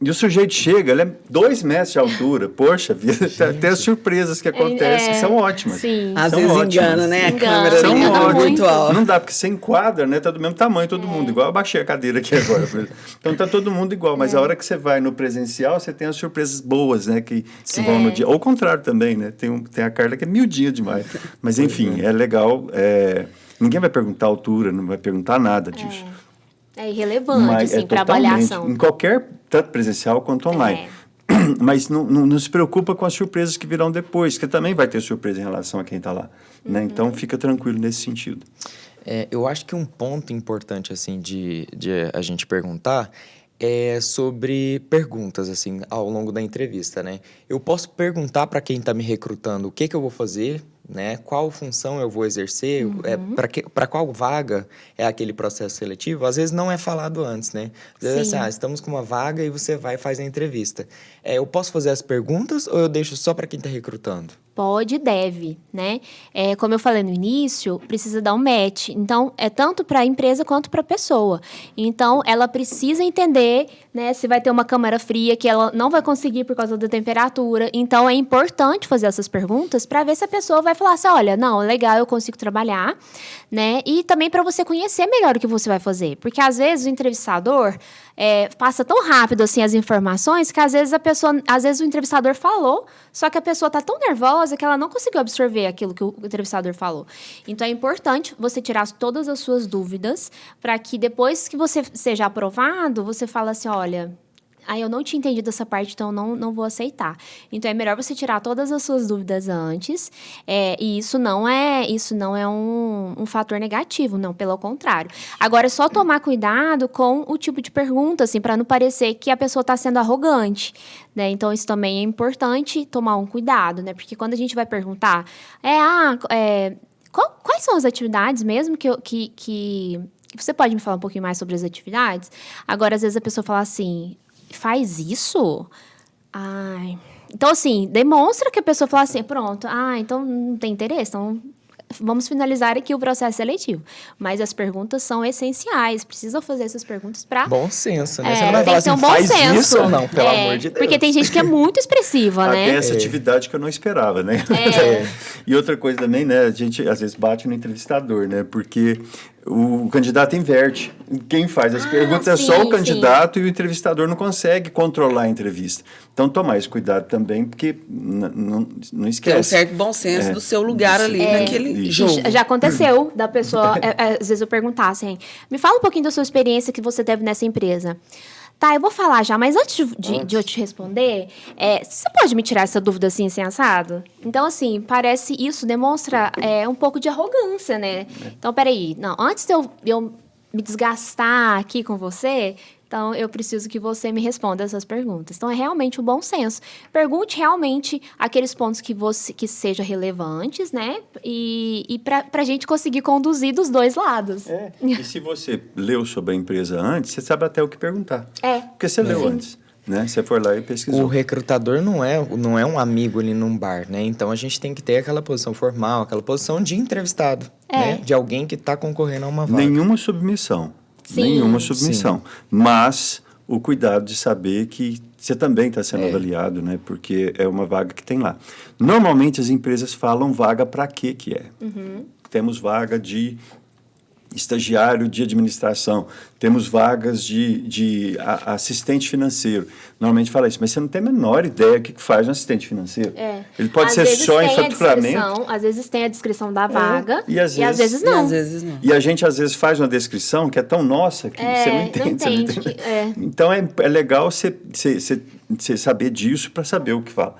Speaker 4: E o sujeito chega, ele é 2 metros de altura. Poxa vida, tem as surpresas que acontecem, que são ótimas.
Speaker 3: Sim.
Speaker 2: Às
Speaker 4: São
Speaker 2: vezes
Speaker 4: ótimas.
Speaker 2: engana, né? A câmera
Speaker 4: São
Speaker 2: engana
Speaker 4: ótimas.
Speaker 2: muito alto.
Speaker 4: Não dá, porque você enquadra, né? Tá do mesmo tamanho todo mundo. Igual eu baixei a cadeira aqui agora. Então tá todo mundo igual. Mas a hora que você vai no presencial, você tem as surpresas boas, né? Que vão no dia. Ou o contrário também, né? Tem a Carla que é miudinha demais. Mas enfim, é legal. Ninguém vai perguntar a altura, não vai perguntar nada disso.
Speaker 3: É irrelevante, assim, para avaliação.
Speaker 4: Em qualquer, tanto presencial quanto online. Mas não se preocupa com as surpresas que virão depois, que também vai ter surpresa em relação a quem está lá. Né? Então, fica tranquilo nesse sentido.
Speaker 1: Eu acho que um ponto importante, assim, de a gente perguntar é sobre perguntas, assim, ao longo da entrevista, né? Eu posso perguntar para quem está me recrutando o que eu vou fazer, né? Qual função eu vou exercer, para qual vaga é aquele processo seletivo. Às vezes não é falado antes, né? Às vezes é assim, estamos com uma vaga e você vai e faz a entrevista. Eu posso fazer as perguntas ou eu deixo só para quem está recrutando?
Speaker 3: Pode e deve, né? Como eu falei no início, precisa dar um match. Então, é tanto para a empresa quanto para a pessoa. Então, ela precisa entender, né, se vai ter uma câmara fria que ela não vai conseguir por causa da temperatura. Então, é importante fazer essas perguntas para ver se a pessoa vai falar assim, olha, não, legal, eu consigo trabalhar, né? E também para você conhecer melhor o que você vai fazer. Porque, às vezes, o entrevistador passa tão rápido assim as informações que às vezes o entrevistador falou, só que a pessoa está tão nervosa que ela não conseguiu absorver aquilo que o entrevistador falou. Então é importante você tirar todas as suas dúvidas para que depois que você seja aprovado, você fala assim, olha, eu não tinha entendido essa parte, então não vou aceitar. Então, é melhor você tirar todas as suas dúvidas antes, e isso não é um fator negativo, não, pelo contrário. Agora, é só tomar cuidado com o tipo de pergunta, assim, para não parecer que a pessoa está sendo arrogante, né? Então, isso também é importante tomar um cuidado, né? Porque quando a gente vai perguntar, quais são as atividades mesmo que você pode me falar um pouquinho mais sobre as atividades? Agora, às vezes a pessoa fala assim, faz isso? Ai. Então, assim, demonstra que a pessoa fala assim, pronto, então não tem interesse, então vamos finalizar aqui o processo seletivo. Mas as perguntas são essenciais, precisa fazer essas perguntas para...
Speaker 1: Bom senso, né? Você não vai falar assim,
Speaker 3: um bom
Speaker 1: faz
Speaker 3: senso.
Speaker 1: isso ou não, pelo amor de Deus.
Speaker 3: Porque tem gente que é muito expressiva, né?
Speaker 4: Até essa atividade que eu não esperava, né? E outra coisa também, né? A gente às vezes bate no entrevistador, né? Porque o candidato inverte. Quem faz as perguntas é só o candidato e o entrevistador não consegue controlar a entrevista. Então, tomar esse cuidado também, porque não esquece.
Speaker 2: Tem um certo bom senso do seu lugar ali naquele jogo.
Speaker 3: Já aconteceu da pessoa, às vezes eu perguntar assim, me fala um pouquinho da sua experiência que você teve nessa empresa. Tá, eu vou falar já, mas antes de eu te responder, você pode me tirar essa dúvida assim, sem assado? Então, assim, parece isso demonstra um pouco de arrogância, né? Então, peraí, não, antes de eu me desgastar aqui com você, então eu preciso que você me responda essas perguntas. Então, é realmente um bom senso. Pergunte realmente aqueles pontos que sejam relevantes, né? E pra gente conseguir conduzir dos dois lados.
Speaker 4: E se você leu sobre a empresa antes, você sabe até o que perguntar. Porque você leu antes. Né? Você foi lá e pesquisou.
Speaker 1: O recrutador não é um amigo ali num bar, né? Então, a gente tem que ter aquela posição formal, aquela posição de entrevistado, né? De alguém que está concorrendo a uma vaga.
Speaker 4: Nenhuma submissão. Nenhuma submissão. Mas o cuidado de saber que você também está sendo avaliado, né? Porque é uma vaga que tem lá. Normalmente, as empresas falam vaga para quê que é. Temos vaga de estagiário de administração, temos vagas de assistente financeiro. Normalmente fala isso, mas você não tem a menor ideia do que faz um assistente financeiro. Ele pode ser só em faturamento.
Speaker 3: Às vezes tem a descrição da vaga
Speaker 4: e às vezes
Speaker 3: não.
Speaker 4: E a gente às vezes faz uma descrição que é tão nossa que você não entende. Então é legal você saber disso para saber o que fala.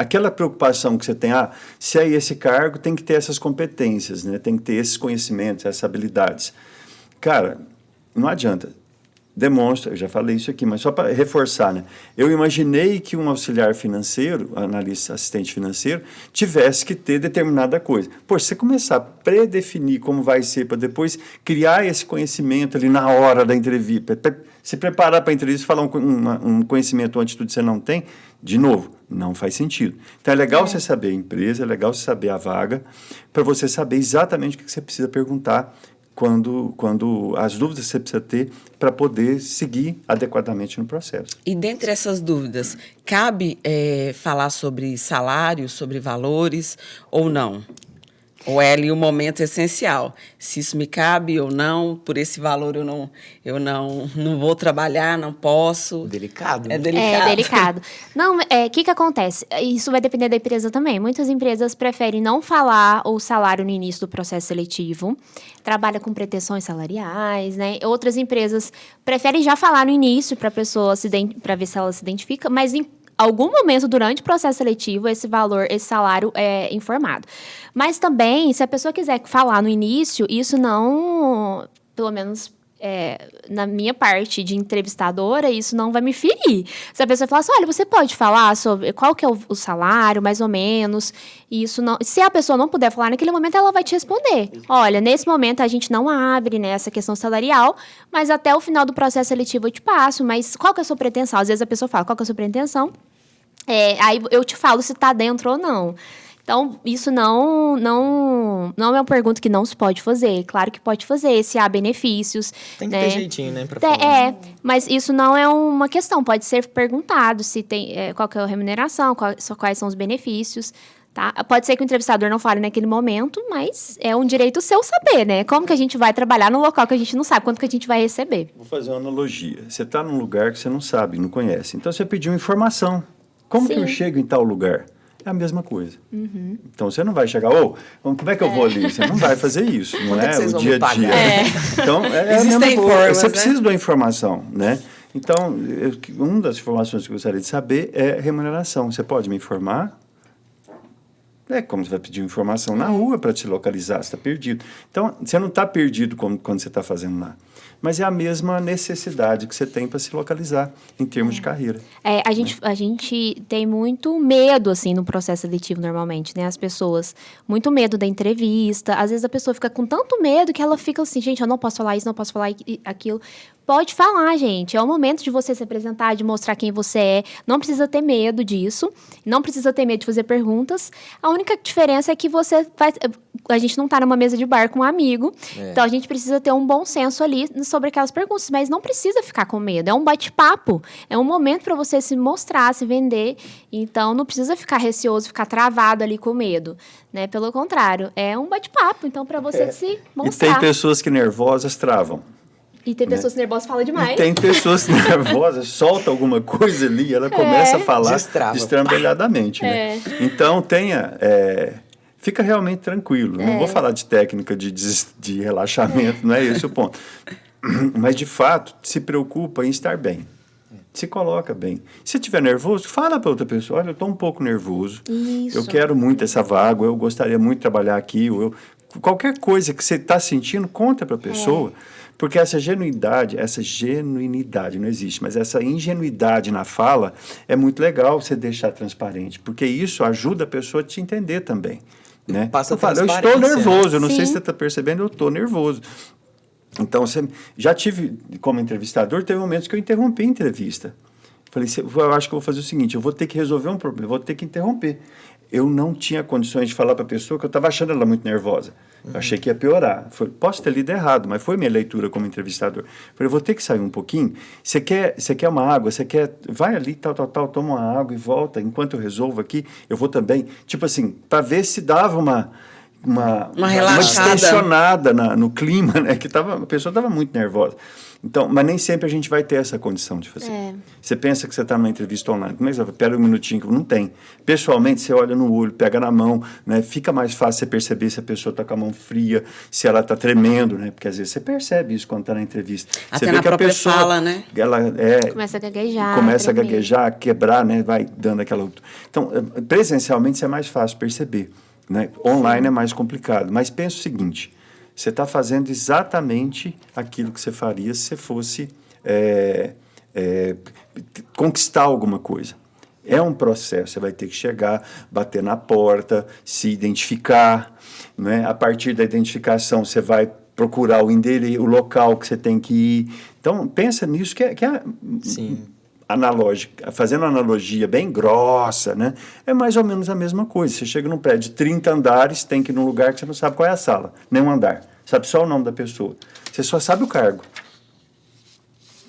Speaker 4: Aquela preocupação que você tem, se é esse cargo, tem que ter essas competências, né? Tem que ter esses conhecimentos, essas habilidades. Cara, não adianta. Demonstra, eu já falei isso aqui, mas só para reforçar, né? Eu imaginei que um auxiliar financeiro, analista, assistente financeiro, tivesse que ter determinada coisa. Pô, se você começar a predefinir como vai ser, para depois criar esse conhecimento ali na hora da entrevista, se preparar para a entrevista e falar um conhecimento, uma atitude que você não tem, de novo, não faz sentido. Então, é legal você saber a empresa, é legal você saber a vaga, para você saber exatamente o que você precisa perguntar quando as dúvidas que você precisa ter para poder seguir adequadamente no processo.
Speaker 2: E dentre essas dúvidas, cabe falar sobre salário, sobre valores ou não? Ou é ali o momento essencial? Se isso me cabe ou não, por esse valor eu não vou trabalhar, não posso.
Speaker 1: Delicado.
Speaker 2: É delicado.
Speaker 3: É delicado. Não, o que acontece? Isso vai depender da empresa também. Muitas empresas preferem não falar o salário no início do processo seletivo, trabalha com pretensões salariais, né? Outras empresas preferem já falar no início para a pessoa para ver se ela se identifica, mas em algum momento durante o processo seletivo, esse salário é informado. Mas também, se a pessoa quiser falar no início, isso não, pelo menos na minha parte de entrevistadora, isso não vai me ferir. Se a pessoa falar assim, olha, você pode falar sobre qual que é o salário, mais ou menos, e isso não... Se a pessoa não puder falar naquele momento, ela vai te responder. Olha, nesse momento a gente não abre, né, essa questão salarial, mas até o final do processo seletivo eu te passo, mas qual que é a sua pretensão? Às vezes a pessoa fala, qual que é a sua pretensão? Aí eu te falo se está dentro ou não. Então, isso não é uma pergunta que não se pode fazer. Claro que pode fazer, se há benefícios.
Speaker 1: Tem que ter jeitinho, né, pra falar.
Speaker 3: Mas isso não é uma questão. Pode ser perguntado se tem qual que é a remuneração, quais são os benefícios. Tá? Pode ser que o entrevistador não fale naquele momento, mas é um direito seu saber, né? Como que a gente vai trabalhar no local que a gente não sabe, quanto que a gente vai receber.
Speaker 4: Vou fazer uma analogia. Você está num lugar que você não sabe, não conhece. Então, você pediu informação. Como que eu chego em tal lugar? É a mesma coisa. Então, você não vai chegar, como é que eu vou ali? Você não vai fazer isso, não é o dia a dia. Então, é a mesma coisa. Você precisa de uma informação, né? Então, uma das informações que eu gostaria de saber é remuneração. Você pode me informar? É como você vai pedir informação na rua para te localizar, você está perdido. Então, você não está perdido quando você está fazendo lá. Mas é a mesma necessidade que você tem para se localizar em termos de carreira.
Speaker 3: A gente tem muito medo, assim, no processo seletivo, normalmente, né? As pessoas, muito medo da entrevista. Às vezes a pessoa fica com tanto medo que ela fica assim, gente, eu não posso falar isso, não posso falar aquilo. Pode falar, gente. É o momento de você se apresentar, de mostrar quem você é. Não precisa ter medo disso. Não precisa ter medo de fazer perguntas. A única diferença é que você vai... A gente não está numa mesa de bar com um amigo. Então, a gente precisa ter um bom senso ali sobre aquelas perguntas. Mas não precisa ficar com medo. É um bate-papo. É um momento para você se mostrar, se vender. Então, não precisa ficar receoso, ficar travado ali com medo. Né? Pelo contrário, é um bate-papo. Então, para você se mostrar.
Speaker 4: E tem pessoas que nervosas travam.
Speaker 3: E tem pessoas nervosas que falam demais.
Speaker 4: E tem pessoas nervosas, solta alguma coisa ali, ela começa a falar destrambelhadamente. Né? Então, fica realmente tranquilo. Não vou falar de técnica de relaxamento, não é esse o ponto. Mas, de fato, se preocupa em estar bem. Se coloca bem. Se estiver nervoso, fala para outra pessoa, olha, eu estou um pouco nervoso.
Speaker 3: Isso.
Speaker 4: Eu quero muito essa vaga, eu gostaria muito de trabalhar aqui. Qualquer coisa que você está sentindo, conta para a pessoa. Porque essa genuinidade não existe, mas essa ingenuidade na fala é muito legal você deixar transparente, porque isso ajuda a pessoa a te entender também. Né?
Speaker 1: Passa
Speaker 4: eu estou nervoso, eu não sei se você está percebendo, eu estou nervoso. Então, já tive, como entrevistador, teve momentos que eu interrompi a entrevista. Falei, eu acho que eu vou fazer o seguinte, eu vou ter que resolver um problema, eu vou ter que interromper. Eu não tinha condições de falar para a pessoa que eu estava achando ela muito nervosa. Eu achei que ia piorar. Posso ter lido errado, mas foi minha leitura como entrevistador. Falei, eu vou ter que sair um pouquinho. Você quer uma água? Vai ali, toma uma água e volta. Enquanto eu resolvo aqui, eu vou também. Tipo assim, para ver se dava uma distensionada no clima, né? Que a pessoa estava muito nervosa. Então, mas nem sempre a gente vai ter essa condição de fazer. Você pensa que você está numa entrevista online, mas espera um minutinho, que não tem. Pessoalmente, você olha no olho, pega na mão, né? Fica mais fácil você perceber se a pessoa está com a mão fria, se ela está tremendo, né? Porque às vezes você percebe isso quando está na entrevista.
Speaker 2: Até
Speaker 4: você
Speaker 2: na
Speaker 4: vê que a
Speaker 2: própria
Speaker 4: pessoa,
Speaker 2: fala, né?
Speaker 4: Ela
Speaker 3: começa a gaguejar.
Speaker 4: Começa a gaguejar, quebrar, né? Vai dando aquela... Então, presencialmente, isso é mais fácil perceber. Né? Online é mais complicado. Mas pensa o seguinte, você está fazendo exatamente aquilo que você faria se você fosse conquistar alguma coisa. É um processo, você vai ter que chegar, bater na porta, se identificar. Né? A partir da identificação, você vai procurar o endereço, o local que você tem que ir. Então, pensa nisso que é
Speaker 1: Sim.
Speaker 4: Analógica, fazendo uma analogia bem grossa, né? É mais ou menos a mesma coisa. Você chega num prédio de 30 andares, tem que ir num lugar que você não sabe qual é a sala, nem um andar. Sabe só o nome da pessoa. Você só sabe o cargo.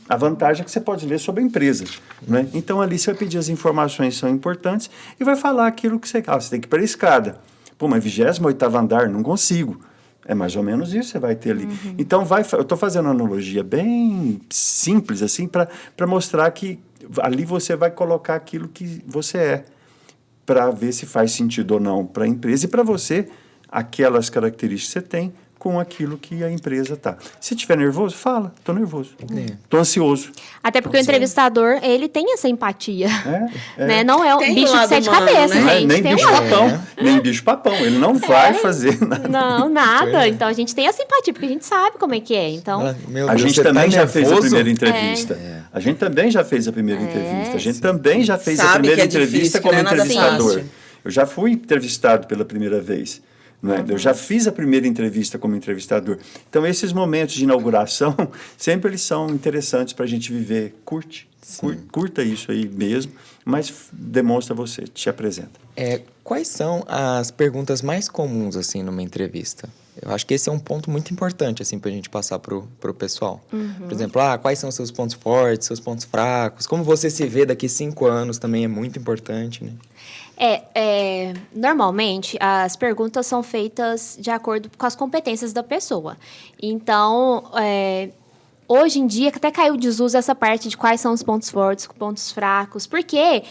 Speaker 4: A vantagem é que você pode ler sobre a empresa. Né? Então, ali você vai pedir as informações que são importantes e vai falar aquilo que você quer. Você tem que ir para a escada. Pô, mas 28º andar, não consigo. É mais ou menos isso que você vai ter ali. Então, eu estou fazendo uma analogia bem simples, assim, para mostrar que ali você vai colocar aquilo que você é, para ver se faz sentido ou não para a empresa e para você, aquelas características que você tem com aquilo que a empresa está. Se estiver nervoso, fala, estou nervoso, estou ansioso.
Speaker 3: Até porque o entrevistador, ele tem essa empatia. Né? Não é um
Speaker 2: Tem
Speaker 3: bicho
Speaker 2: um
Speaker 3: de 7
Speaker 2: lado humano,
Speaker 3: cabeças,
Speaker 2: né?
Speaker 3: gente.
Speaker 4: Nem
Speaker 3: Tem
Speaker 4: bicho-papão, nem bicho-papão. Ele não vai fazer nada.
Speaker 3: Não, nada. Então, a gente tem essa empatia, porque a gente sabe como é que é. Então,
Speaker 1: Meu
Speaker 4: A
Speaker 1: Deus,
Speaker 4: gente
Speaker 1: você
Speaker 4: também
Speaker 1: tá
Speaker 4: já fez a
Speaker 1: nervoso?
Speaker 4: primeira entrevista. A gente também já fez a primeira entrevista. A gente também já fez a
Speaker 2: Sabe
Speaker 4: primeira
Speaker 2: que é
Speaker 4: entrevista
Speaker 2: difícil,
Speaker 4: como
Speaker 2: que não é nada
Speaker 4: entrevistador.
Speaker 2: fácil.
Speaker 4: Eu já fui entrevistado pela primeira vez. Não é? Eu já fiz a primeira entrevista como entrevistador. Então, esses momentos de inauguração, sempre eles são interessantes para a gente viver. Curta isso aí mesmo, mas demonstra você, te apresenta.
Speaker 1: Quais são as perguntas mais comuns, assim, numa entrevista? Eu acho que esse é um ponto muito importante, assim, pra gente passar pro pessoal. Por exemplo, quais são os seus pontos fortes, seus pontos fracos? Como você se vê daqui 5 anos também é muito importante, né?
Speaker 3: Normalmente, as perguntas são feitas de acordo com as competências da pessoa. Então, hoje em dia, até caiu de desuso essa parte de quais são os pontos fortes, pontos fracos, porque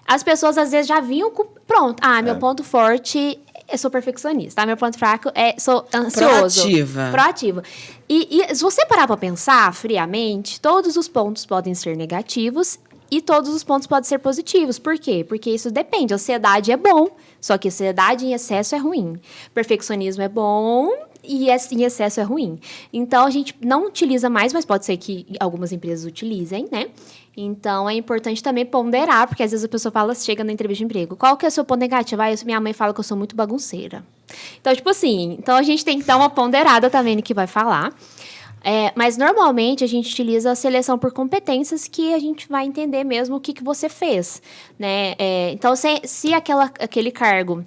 Speaker 3: as pessoas, às vezes, já vinham com... Pronto, meu ponto forte eu sou perfeccionista, tá? Meu ponto fraco é sou ansioso. Proativa. E se você parar pra pensar friamente, todos os pontos podem ser negativos e todos os pontos podem ser positivos. Por quê? Porque isso depende. Ansiedade é bom, só que ansiedade em excesso é ruim. Perfeccionismo é bom e em excesso é ruim. Então, a gente não utiliza mais, mas pode ser que algumas empresas utilizem, né? Então, é importante também ponderar, porque às vezes a pessoa chega na entrevista de emprego, qual que é o seu ponto negativo? Minha mãe fala que eu sou muito bagunceira. Então, tipo assim, a gente tem que dar uma ponderada também no que vai falar. Mas, normalmente, a gente utiliza a seleção por competências que a gente vai entender mesmo o que você fez, né? Então, se aquele cargo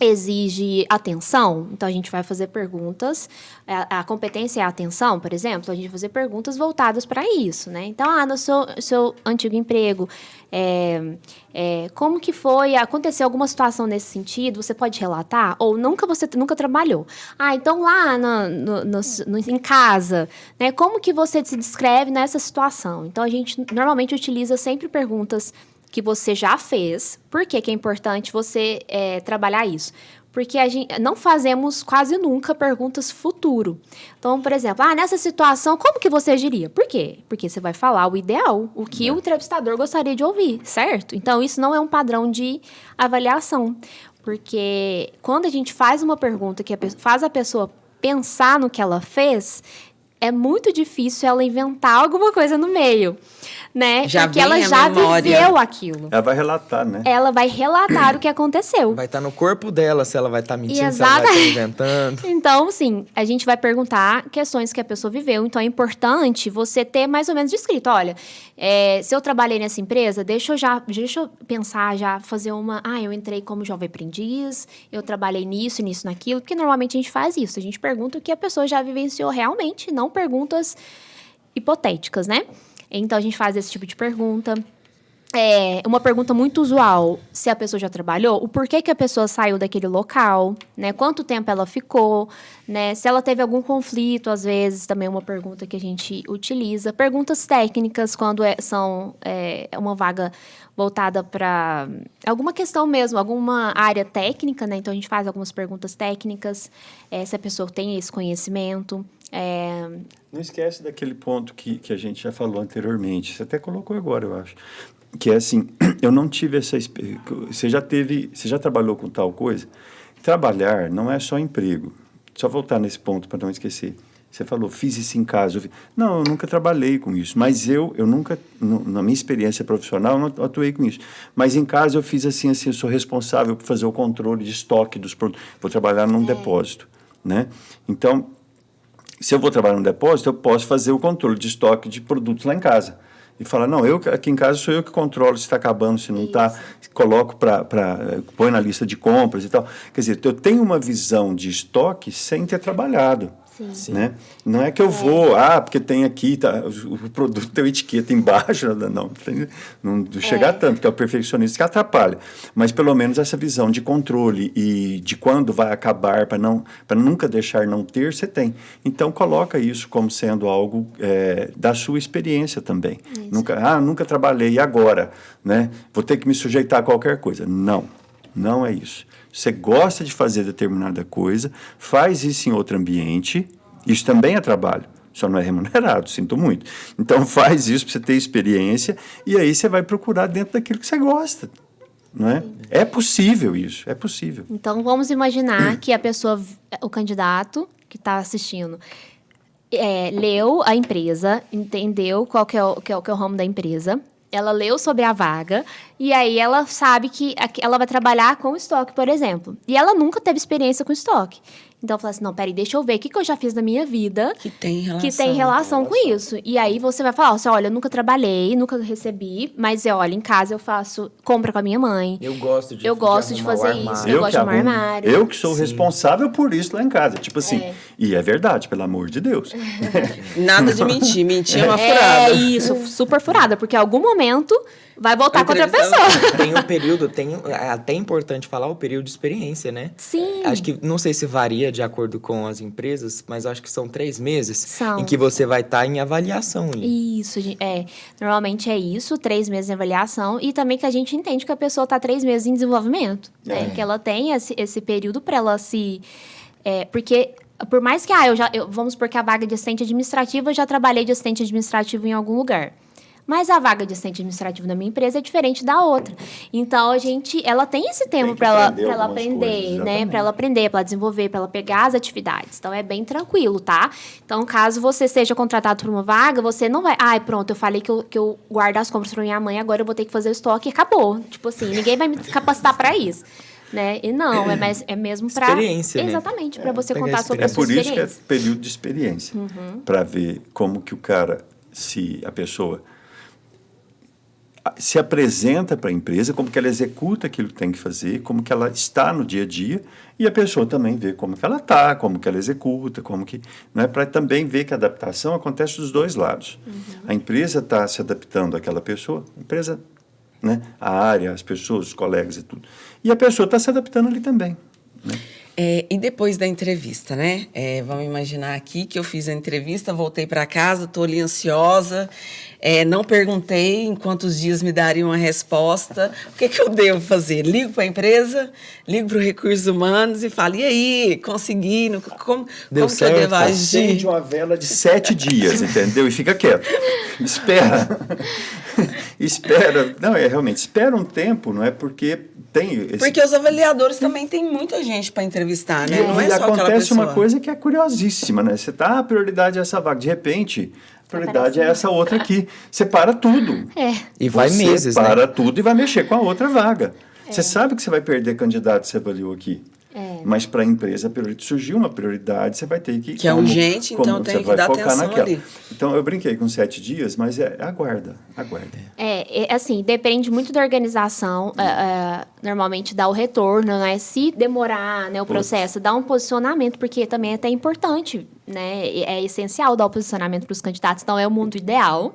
Speaker 3: exige atenção, então a gente vai fazer perguntas, a competência é a atenção, por exemplo, a gente vai fazer perguntas voltadas para isso, né? Então, no seu antigo emprego, como que foi, aconteceu alguma situação nesse sentido, você pode relatar? Ou você nunca trabalhou? Então lá em casa, né, como que você se descreve nessa situação? Então, a gente normalmente utiliza sempre perguntas que você já fez. Por que é importante você trabalhar isso? Porque a gente não fazemos quase nunca perguntas futuro. Então, por exemplo, nessa situação, como que você agiria? Por quê? Porque você vai falar o ideal, o que o entrevistador gostaria de ouvir, certo? Então, isso não é um padrão de avaliação. Porque quando a gente faz uma pergunta que faz a pessoa pensar no que ela fez, é muito difícil ela inventar alguma coisa no meio, né? Porque ela já viveu aquilo.
Speaker 4: Ela vai relatar, né?
Speaker 3: Ela vai relatar o que aconteceu.
Speaker 1: Vai estar no corpo dela, se ela vai estar mentindo, se ela vai estar inventando.
Speaker 3: Então, sim, a gente vai perguntar questões que a pessoa viveu. Então, é importante você ter mais ou menos descrito. Olha, se eu trabalhei nessa empresa, deixa eu pensar, já fazer uma... eu entrei como jovem aprendiz, eu trabalhei nisso, naquilo. Porque normalmente a gente faz isso. A gente pergunta o que a pessoa já vivenciou realmente, não perguntas hipotéticas, né? Então, a gente faz esse tipo de pergunta. Uma pergunta muito usual, se a pessoa já trabalhou, o porquê que a pessoa saiu daquele local, né? Quanto tempo ela ficou, né? Se ela teve algum conflito, às vezes, também é uma pergunta que a gente utiliza. Perguntas técnicas, quando são uma vaga voltada para alguma questão mesmo, alguma área técnica, né? Então, a gente faz algumas perguntas técnicas, se a pessoa tem esse conhecimento.
Speaker 4: Não esquece daquele ponto que a gente já falou anteriormente. Você até colocou agora, eu acho. Que é assim, eu não tive essa experiência. Você já trabalhou com tal coisa? Trabalhar não é só emprego. Só voltar nesse ponto para não esquecer. Você falou, fiz isso em casa. Não, eu nunca trabalhei com isso. Mas eu nunca, na minha experiência profissional, não atuei com isso. Mas em casa eu fiz assim, eu sou responsável por fazer o controle de estoque dos produtos. Vou trabalhar num depósito, né? Então, se eu vou trabalhar num depósito, eu posso fazer o controle de estoque de produtos lá em casa. E falar, não, aqui em casa sou eu que controlo se está acabando, se não está, coloco põe na lista de compras e tal. Quer dizer, eu tenho uma visão de estoque sem ter trabalhado.
Speaker 3: Sim.
Speaker 4: Né? Não é que eu vou, porque tem aqui, o produto tem uma etiqueta embaixo, não chega a tanto, que é o perfeccionista que atrapalha. Mas pelo menos essa visão de controle e de quando vai acabar, para nunca deixar não ter, você tem. Então coloca isso como sendo algo da sua experiência também. Nunca trabalhei, e agora? Né? Vou ter que me sujeitar a qualquer coisa. Não é isso. Você gosta de fazer determinada coisa, faz isso em outro ambiente, isso também é trabalho, só não é remunerado, sinto muito. Então, faz isso para você ter experiência e aí você vai procurar dentro daquilo que você gosta, não é? É possível isso, é possível.
Speaker 3: Então, vamos imaginar que a pessoa, o candidato que está assistindo, leu a empresa, entendeu qual que é o ramo da empresa, ela leu sobre a vaga e aí ela sabe que ela vai trabalhar com estoque, por exemplo. E ela nunca teve experiência com estoque. Então, eu falei assim, não, peraí, deixa eu ver o que eu já fiz na minha vida
Speaker 2: que tem
Speaker 3: relação com isso. E aí você vai falar, olha, eu nunca trabalhei, nunca recebi, mas olha, em casa eu faço compra com a minha mãe.
Speaker 1: Eu gosto de
Speaker 3: fazer isso, eu gosto de arrumar armário.
Speaker 4: Eu que sou responsável por isso lá em casa. Tipo assim, e é verdade, pelo amor de Deus.
Speaker 2: Nada de mentir é uma furada.
Speaker 3: Isso, super furada, porque em algum momento vai voltar com outra
Speaker 2: Entrevista-
Speaker 3: pessoa.
Speaker 1: Tem um período, é até importante falar o período de experiência, né?
Speaker 3: Sim.
Speaker 1: Acho que, não sei se varia de acordo com as empresas, mas eu acho que são 3 meses
Speaker 3: São.
Speaker 1: em que você vai estar em avaliação ali.
Speaker 3: Isso, normalmente é isso, 3 meses de avaliação, e também que a gente entende que a pessoa está 3 meses em desenvolvimento, né? Que ela tem esse período para ela se... porque, por mais que, vamos supor que a vaga de assistente administrativo, eu já trabalhei de assistente administrativo em algum lugar. Mas a vaga de assistente administrativo na minha empresa é diferente da outra. Então, ela tem esse tempo para ela
Speaker 4: aprender algumas
Speaker 3: aprender,
Speaker 4: coisas,
Speaker 3: né?
Speaker 4: exatamente.
Speaker 3: Para ela aprender, para ela desenvolver, para ela pegar as atividades. Então, é bem tranquilo, tá? Então, caso você seja contratado por uma vaga, você não vai... pronto, eu falei que eu guardo as compras para minha mãe, agora eu vou ter que fazer o estoque e acabou. Tipo assim, ninguém vai me capacitar para isso. Né? E não, é mesmo para...
Speaker 1: Experiência, né?
Speaker 3: Exatamente, para você
Speaker 1: pegar
Speaker 3: contar sobre a
Speaker 4: É
Speaker 3: sua
Speaker 4: por isso que é
Speaker 3: experiência.
Speaker 4: período de experiência. Para ver como que o cara, se a pessoa se apresenta para a empresa, como que ela executa aquilo que tem que fazer, como que ela está no dia a dia, e a pessoa também vê como que ela está, como que ela executa, como que... Né, para também ver que a adaptação acontece dos dois lados. A empresa está se adaptando àquela pessoa, a empresa, né, a área, as pessoas, os colegas e tudo. E a pessoa está se adaptando ali também. Né?
Speaker 2: E depois da entrevista, né? Vamos imaginar aqui que eu fiz a entrevista, voltei para casa, estou ali ansiosa, não perguntei em quantos dias me dariam uma resposta. O que eu devo fazer? Ligo para a empresa, ligo para os recursos humanos e falo, e aí, consegui? Como que eu
Speaker 1: certo,
Speaker 2: devo agir?
Speaker 4: Acende uma vela de 7 dias, entendeu? E fica quieto. Espera. Espera. Não, realmente, espera um tempo, não é? Porque tem...
Speaker 2: Porque os avaliadores também têm muita gente para entrevistar, né? Não é
Speaker 4: E
Speaker 2: só aquela
Speaker 4: acontece
Speaker 2: pessoa.
Speaker 4: uma coisa que é curiosíssima, né? Você a prioridade é essa vaga. De repente, a prioridade é essa outra aqui. Você para tudo.
Speaker 1: E vai
Speaker 4: Você
Speaker 1: meses,
Speaker 4: para
Speaker 1: né?
Speaker 4: tudo e vai mexer com a outra vaga. Você sabe que você vai perder candidato que você avaliou aqui. Mas para a empresa surgiu uma prioridade, você vai ter que...
Speaker 2: Que é urgente, então tem que dar atenção ali.
Speaker 4: Então, eu brinquei com 7 dias, mas aguarda.
Speaker 3: Assim, depende muito da organização. Normalmente dá o retorno, né? Se demorar, né, o processo, dá um posicionamento, porque também é até importante, né? É essencial dar o posicionamento para os candidatos. Então, é o mundo ideal,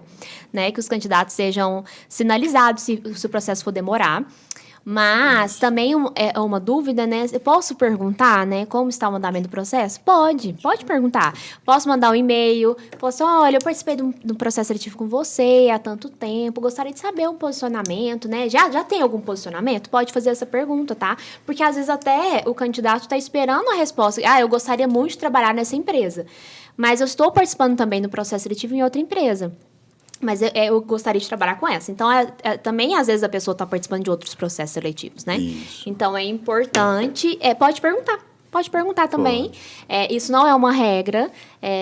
Speaker 3: né? Que os candidatos sejam sinalizados se o processo for demorar. Mas também é uma dúvida, né? Eu posso perguntar, né? Como está o andamento do processo? Pode perguntar. Posso mandar um e-mail, olha, eu participei do processo seletivo com você há tanto tempo, gostaria de saber um posicionamento, né? Já tem algum posicionamento? Pode fazer essa pergunta, tá? Porque às vezes até o candidato está esperando a resposta. Eu gostaria muito de trabalhar nessa empresa, mas eu estou participando também do processo seletivo em outra empresa. Mas eu gostaria de trabalhar com essa. Então, também, às vezes, a pessoa está participando de outros processos seletivos, né?
Speaker 4: Isso.
Speaker 3: Então, é importante... Pode perguntar também. Isso não é uma regra.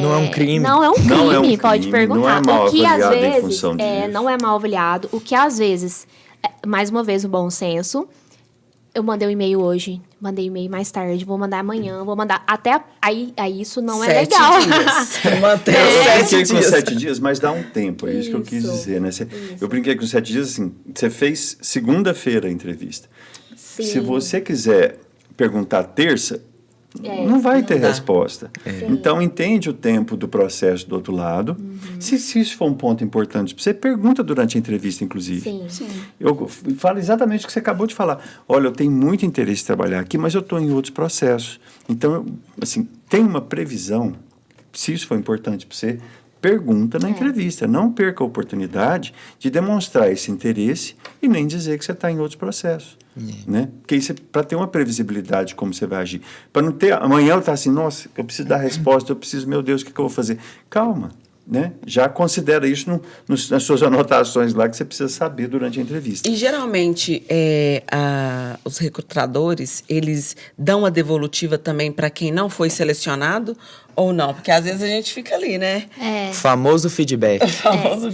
Speaker 1: Não é um crime.
Speaker 3: Não é um crime,
Speaker 4: Não é um crime,
Speaker 3: pode perguntar.
Speaker 4: não é mal
Speaker 3: o que, às
Speaker 4: avaliado em
Speaker 3: vezes,
Speaker 4: função disso.
Speaker 3: não é mal avaliado. O que, às vezes, mais uma vez, o bom senso... Eu mandei um e-mail hoje, mandei e-mail mais tarde, vou mandar amanhã, vou mandar até... Aí isso não é
Speaker 2: 7
Speaker 3: legal.
Speaker 2: dias. Mantém
Speaker 4: Eu
Speaker 2: os 7
Speaker 4: brinquei com
Speaker 2: dias.
Speaker 4: 7 dias, mas dá um tempo, é isso que eu quis dizer, né? Eu brinquei com 7 dias, assim, você fez segunda-feira a entrevista.
Speaker 3: Sim.
Speaker 4: Se você quiser perguntar terça, não vai ter
Speaker 2: dá.
Speaker 4: resposta. Então, entende o tempo do processo do outro lado. Se isso for um ponto importante, você pergunta durante a entrevista, inclusive.
Speaker 3: Sim.
Speaker 4: Eu falo exatamente o que você acabou de falar. Olha, eu tenho muito interesse em trabalhar aqui, mas eu estou em outros processos. Então, assim, tem uma previsão, se isso for importante para você, pergunta na entrevista. Não perca a oportunidade de demonstrar esse interesse e nem dizer que você está em outros processos. Né? Porque isso é para ter uma previsibilidade de como você vai agir. Para não ter... Amanhã eu estar assim, nossa, eu preciso dar resposta, eu preciso, meu Deus, o que eu vou fazer? Calma. Né? Já considera isso nas suas anotações lá que você precisa saber durante a entrevista.
Speaker 2: E geralmente os recrutadores, eles dão a devolutiva também para quem não foi selecionado ou não? Porque às vezes a gente fica ali, né?
Speaker 1: Famoso feedback.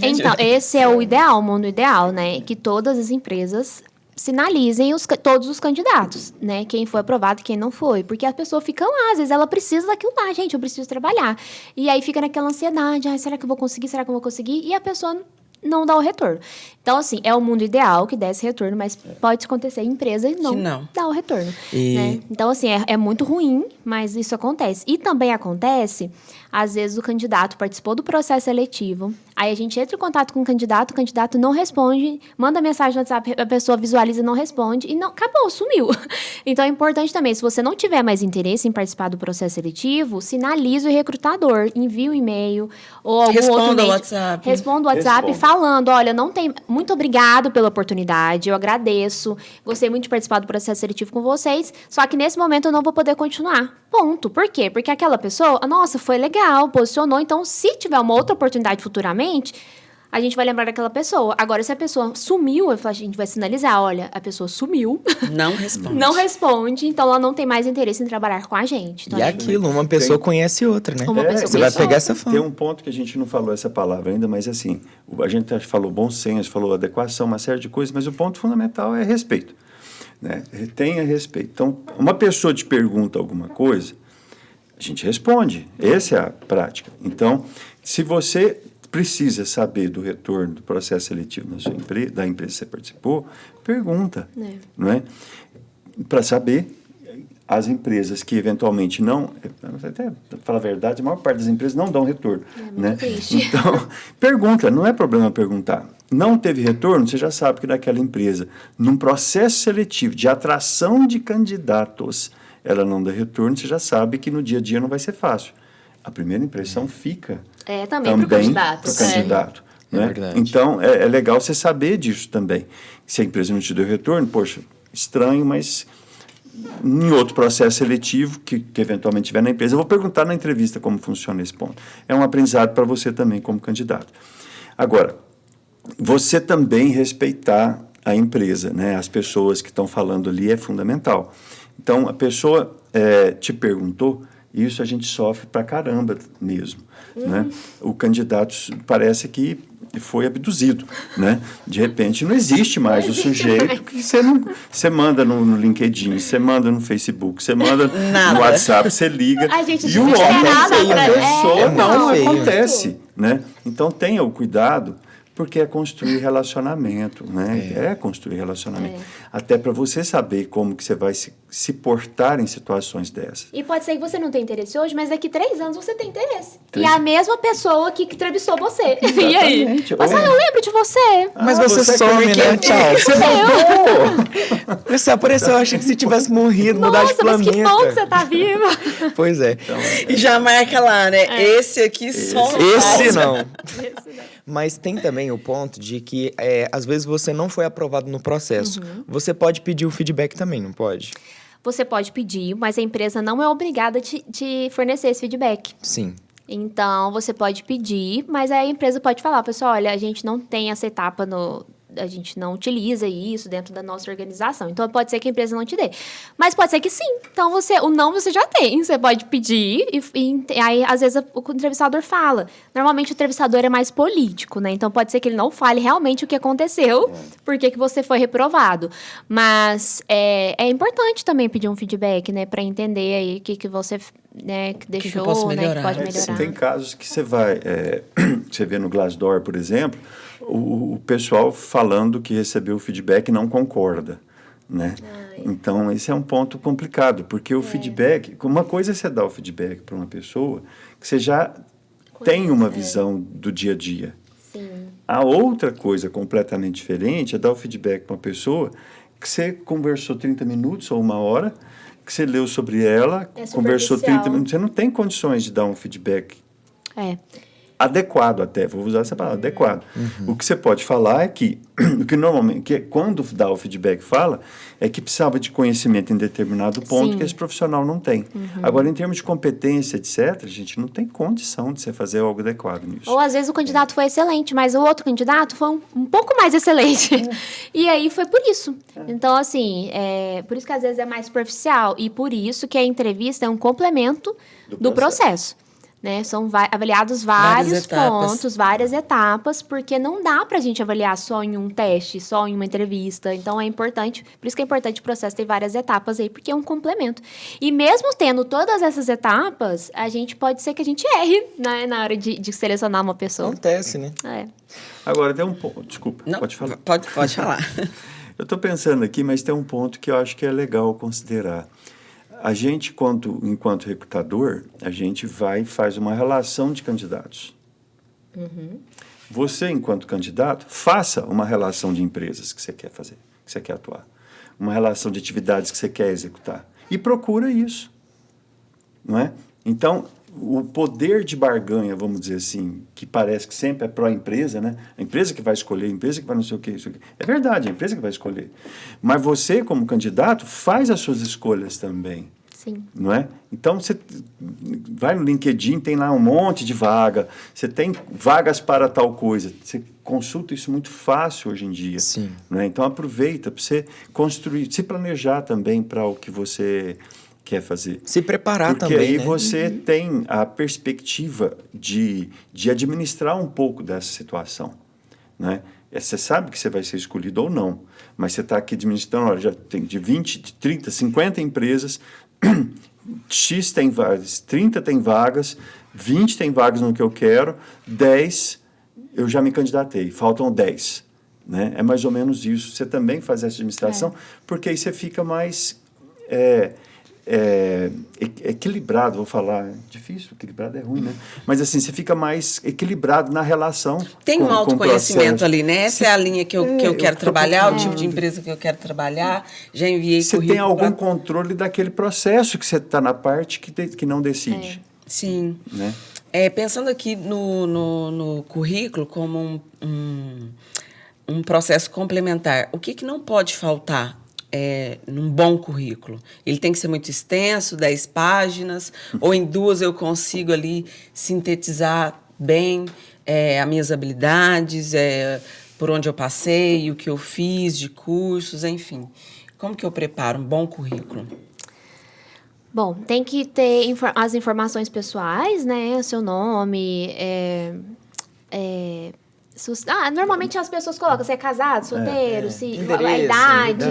Speaker 3: Então, esse é o ideal, o mundo ideal, né? Que todas as empresas sinalizem todos os candidatos, né? Quem foi aprovado e quem não foi. Porque a pessoa fica lá, às vezes ela precisa daquilo lá, gente, eu preciso trabalhar. E aí fica naquela ansiedade, será que eu vou conseguir? Será que eu vou conseguir? E a pessoa não dá o retorno. Então, assim, é o mundo ideal que dá esse retorno, mas pode acontecer em empresa e não dá o retorno. Né? Então, assim, é muito ruim, mas isso acontece. E também acontece, às vezes, o candidato participou do processo seletivo, Aí a gente entra em contato com o candidato não responde, manda mensagem no WhatsApp, a pessoa visualiza, não responde e não, acabou, sumiu. Então é importante também, se você não tiver mais interesse em participar do processo seletivo, sinalize o recrutador, envie um e-mail ou algum outro
Speaker 2: Responda o
Speaker 3: meio.
Speaker 2: WhatsApp.
Speaker 3: Responda o WhatsApp
Speaker 4: Responda.
Speaker 3: falando, olha, não tem, muito obrigado pela oportunidade, eu agradeço, gostei muito de participar do processo seletivo com vocês, só que nesse momento eu não vou poder continuar. Ponto. Por quê? Porque aquela pessoa, nossa, foi legal, posicionou, então se tiver uma outra oportunidade futuramente, a gente vai lembrar daquela pessoa. Agora, se a pessoa sumiu, a gente vai sinalizar, olha, a pessoa sumiu,
Speaker 2: Não responde.
Speaker 3: não responde, então ela não tem mais interesse em trabalhar com a gente. Então,
Speaker 1: E
Speaker 3: a
Speaker 1: é
Speaker 3: gente-
Speaker 1: aquilo, uma pessoa
Speaker 4: Tem-
Speaker 1: conhece outra, né?
Speaker 3: Uma pessoa
Speaker 1: Você vai
Speaker 3: conhece
Speaker 1: pegar
Speaker 3: outra.
Speaker 1: essa fama.
Speaker 4: Tem um ponto que a gente não falou essa palavra ainda, mas assim, a gente falou bom senso, falou adequação, uma série de coisas, mas o ponto fundamental é respeito. Né? Tenha respeito. Então, uma pessoa te pergunta alguma coisa, a gente responde. Essa é a prática. Então, se você precisa saber do retorno do processo seletivo na sua da empresa que você participou, pergunta.
Speaker 3: É.
Speaker 4: Não é? Para saber, as empresas que eventualmente não, até para falar a verdade, a maior parte das empresas não dão retorno.
Speaker 3: muito
Speaker 4: Né?
Speaker 3: triste.
Speaker 4: Então, pergunta, não é problema perguntar. Não teve retorno, você já sabe que naquela empresa, num processo seletivo de atração de candidatos, ela não dá retorno, você já sabe que no dia a dia não vai ser fácil. A primeira impressão fica
Speaker 3: também pro candidato.
Speaker 4: pro candidato, né?
Speaker 1: É verdade.
Speaker 4: Então, é legal você saber disso também. Se a empresa não te deu retorno, poxa, estranho, mas em outro processo seletivo que eventualmente tiver na empresa, eu vou perguntar na entrevista como funciona esse ponto. É um aprendizado para você também como candidato. Agora, você também respeitar a empresa, né? As pessoas que estão falando ali é fundamental. Então, a pessoa te perguntou, isso a gente sofre pra caramba mesmo, né? O candidato parece que foi abduzido, né? De repente, não existe mais o sujeito que você manda no LinkedIn, você manda no Facebook, você manda
Speaker 2: Nada.
Speaker 4: no WhatsApp, você liga.
Speaker 3: A gente
Speaker 4: e o homem,
Speaker 3: desesperada,
Speaker 4: a
Speaker 3: né?
Speaker 4: pessoa,
Speaker 3: É,
Speaker 4: não
Speaker 1: não.
Speaker 4: acontece, né? Então, tenha o cuidado, porque é construir relacionamento, né? É construir relacionamento. Até para você saber como que você vai se portar em situações dessas.
Speaker 3: E pode ser que você não tenha interesse hoje, mas daqui 3 anos você tem interesse.
Speaker 4: Três-
Speaker 3: E é a mesma pessoa que entrevistou você. E aí?
Speaker 4: Exatamente.
Speaker 3: Mas eu lembro de você.
Speaker 1: Mas você
Speaker 4: é
Speaker 1: some, né? Tchau.
Speaker 4: Você mudou!
Speaker 1: Você apareceu, eu achei que você tivesse morrido, mudar de
Speaker 3: Nossa, mas
Speaker 1: planeta.
Speaker 3: que bom que você tá viva.
Speaker 1: Pois é.
Speaker 2: E já marca lá, né? Esse aqui só
Speaker 1: Esse não.
Speaker 3: Esse não.
Speaker 1: Mas tem também o ponto de que, às vezes, você não foi aprovado no processo. Você pode pedir o feedback também, não pode?
Speaker 3: Você pode pedir, mas a empresa não é obrigada a te fornecer esse feedback.
Speaker 1: Sim.
Speaker 3: Então, você pode pedir, mas a empresa pode falar, pessoal, olha, a gente não tem essa etapa a gente não utiliza isso dentro da nossa organização. Então, pode ser que a empresa não te dê. Mas pode ser que sim. Então, o não você já tem. Você pode pedir e aí, às vezes, o entrevistador fala. Normalmente, o entrevistador é mais político, né? Então, pode ser que ele não fale realmente o que aconteceu, por que você foi reprovado. Mas é importante também pedir um feedback, né? Para entender aí o que você, né, que deixou,
Speaker 2: que eu posso
Speaker 3: né? Que
Speaker 2: melhorar?
Speaker 3: pode
Speaker 2: É,
Speaker 3: melhorar.
Speaker 4: Tem casos que você vai... você vê no Glassdoor, por exemplo, o pessoal falando que recebeu o feedback e não concorda, né? Então, esse é um ponto complicado, porque o feedback... Uma coisa é você dar o feedback para uma pessoa que você já tem uma visão do dia a dia.
Speaker 3: Sim.
Speaker 4: A outra coisa completamente diferente é dar o feedback para uma pessoa que você conversou 30 minutos ou 1 hora, que você leu sobre ela,
Speaker 3: É
Speaker 4: conversou
Speaker 3: superficial.
Speaker 4: 30 minutos. Você não tem condições de dar um feedback
Speaker 3: É.
Speaker 4: adequado até, vou usar essa palavra, adequado. O que você pode falar é que, o que normalmente, que quando dá o feedback fala, é que precisava de conhecimento em determinado ponto
Speaker 3: Sim.
Speaker 4: que esse profissional não tem. Agora, em termos de competência, etc., a gente não tem condição de você fazer algo adequado nisso.
Speaker 3: Ou às vezes o candidato foi excelente, mas o outro candidato foi um pouco mais excelente. E aí foi por isso. Então, assim, por isso que às vezes é mais superficial. E por isso que a entrevista é um complemento do processo. Né? São avaliados vários
Speaker 2: Várias etapas.
Speaker 3: pontos, várias etapas, porque não dá pra gente avaliar só em um teste, só em uma entrevista. Então é importante, por isso que é importante o processo ter várias etapas aí, porque é um complemento. E mesmo tendo todas essas etapas, a gente pode ser que a gente erre, né, na hora de selecionar uma pessoa.
Speaker 1: Acontece, né?
Speaker 3: É.
Speaker 4: Agora, tem um ponto... Desculpa,
Speaker 2: Não,
Speaker 4: pode falar.
Speaker 2: Pode falar.
Speaker 4: Eu estou pensando aqui, mas tem um ponto que eu acho que é legal considerar. A gente, enquanto recrutador, a gente vai e faz uma relação de candidatos. Você, enquanto candidato, faça uma relação de empresas que você quer fazer, que você quer atuar. Uma relação de atividades que você quer executar. E procura isso. Não é? Então, o poder de barganha, vamos dizer assim, que parece que sempre é pró-empresa, né? A empresa que vai escolher, a empresa que vai não sei o quê, isso aqui. É verdade, a empresa que vai escolher. Mas você, como candidato, faz as suas escolhas também.
Speaker 3: Sim.
Speaker 4: Não é? Então, você vai no LinkedIn, tem lá um monte de vaga, você tem vagas para tal coisa, você consulta isso muito fácil hoje em dia.
Speaker 1: Sim.
Speaker 4: Não é? Então, aproveita para você construir, se planejar também para o que você quer fazer.
Speaker 1: Se preparar
Speaker 4: Porque
Speaker 1: também,
Speaker 4: aí
Speaker 1: né?
Speaker 4: você tem a perspectiva de administrar um pouco dessa situação. Né? Você sabe que você vai ser escolhido ou não, mas você está aqui administrando, olha, já tem de 20, de 30, 50 empresas, X tem vagas, 30 tem vagas, 20 tem vagas no que eu quero, 10 eu já me candidatei, faltam 10. Né? É mais ou menos isso. Você também faz essa administração, porque aí você fica mais equilibrado, vou falar. Difícil, equilibrado é ruim, né? Mas assim, você fica mais equilibrado na relação.
Speaker 2: Tem um autoconhecimento ali, né? Essa é a linha que eu quero trabalhar, o tipo de empresa que eu quero trabalhar. Já enviei
Speaker 4: você
Speaker 2: currículo.
Speaker 4: Tem algum controle daquele processo que você está na parte que não decide.
Speaker 2: Sim.
Speaker 4: Né?
Speaker 2: Pensando aqui no currículo como um processo complementar, o que não pode faltar num bom currículo? Ele tem que ser muito extenso, 10 páginas, ou em 2 eu consigo ali sintetizar bem as minhas habilidades, por onde eu passei, o que eu fiz de cursos, enfim. Como que eu preparo um bom currículo?
Speaker 3: Bom, tem que ter as informações pessoais, né? O seu nome, normalmente as pessoas colocam se é casado, solteiro, se a idade.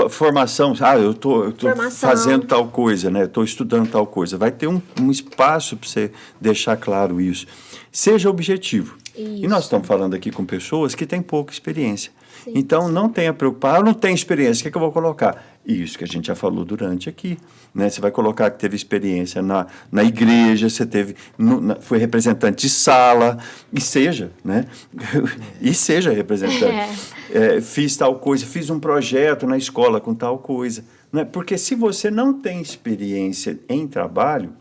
Speaker 4: Formação, eu tô fazendo tal coisa, né? Estou estudando tal coisa. Vai ter um espaço para você deixar claro isso. Seja objetivo. Isso. E nós estamos falando aqui com pessoas que têm pouca experiência. Sim. Então, não tenha preocupar, eu não tenho experiência, o que eu vou colocar? Isso que a gente já falou durante aqui. Né? Você vai colocar que teve experiência na igreja, você foi representante de sala, e seja, né? E seja representante. Fiz tal coisa, fiz um projeto na escola com tal coisa. Né? Porque se você não tem experiência em trabalho,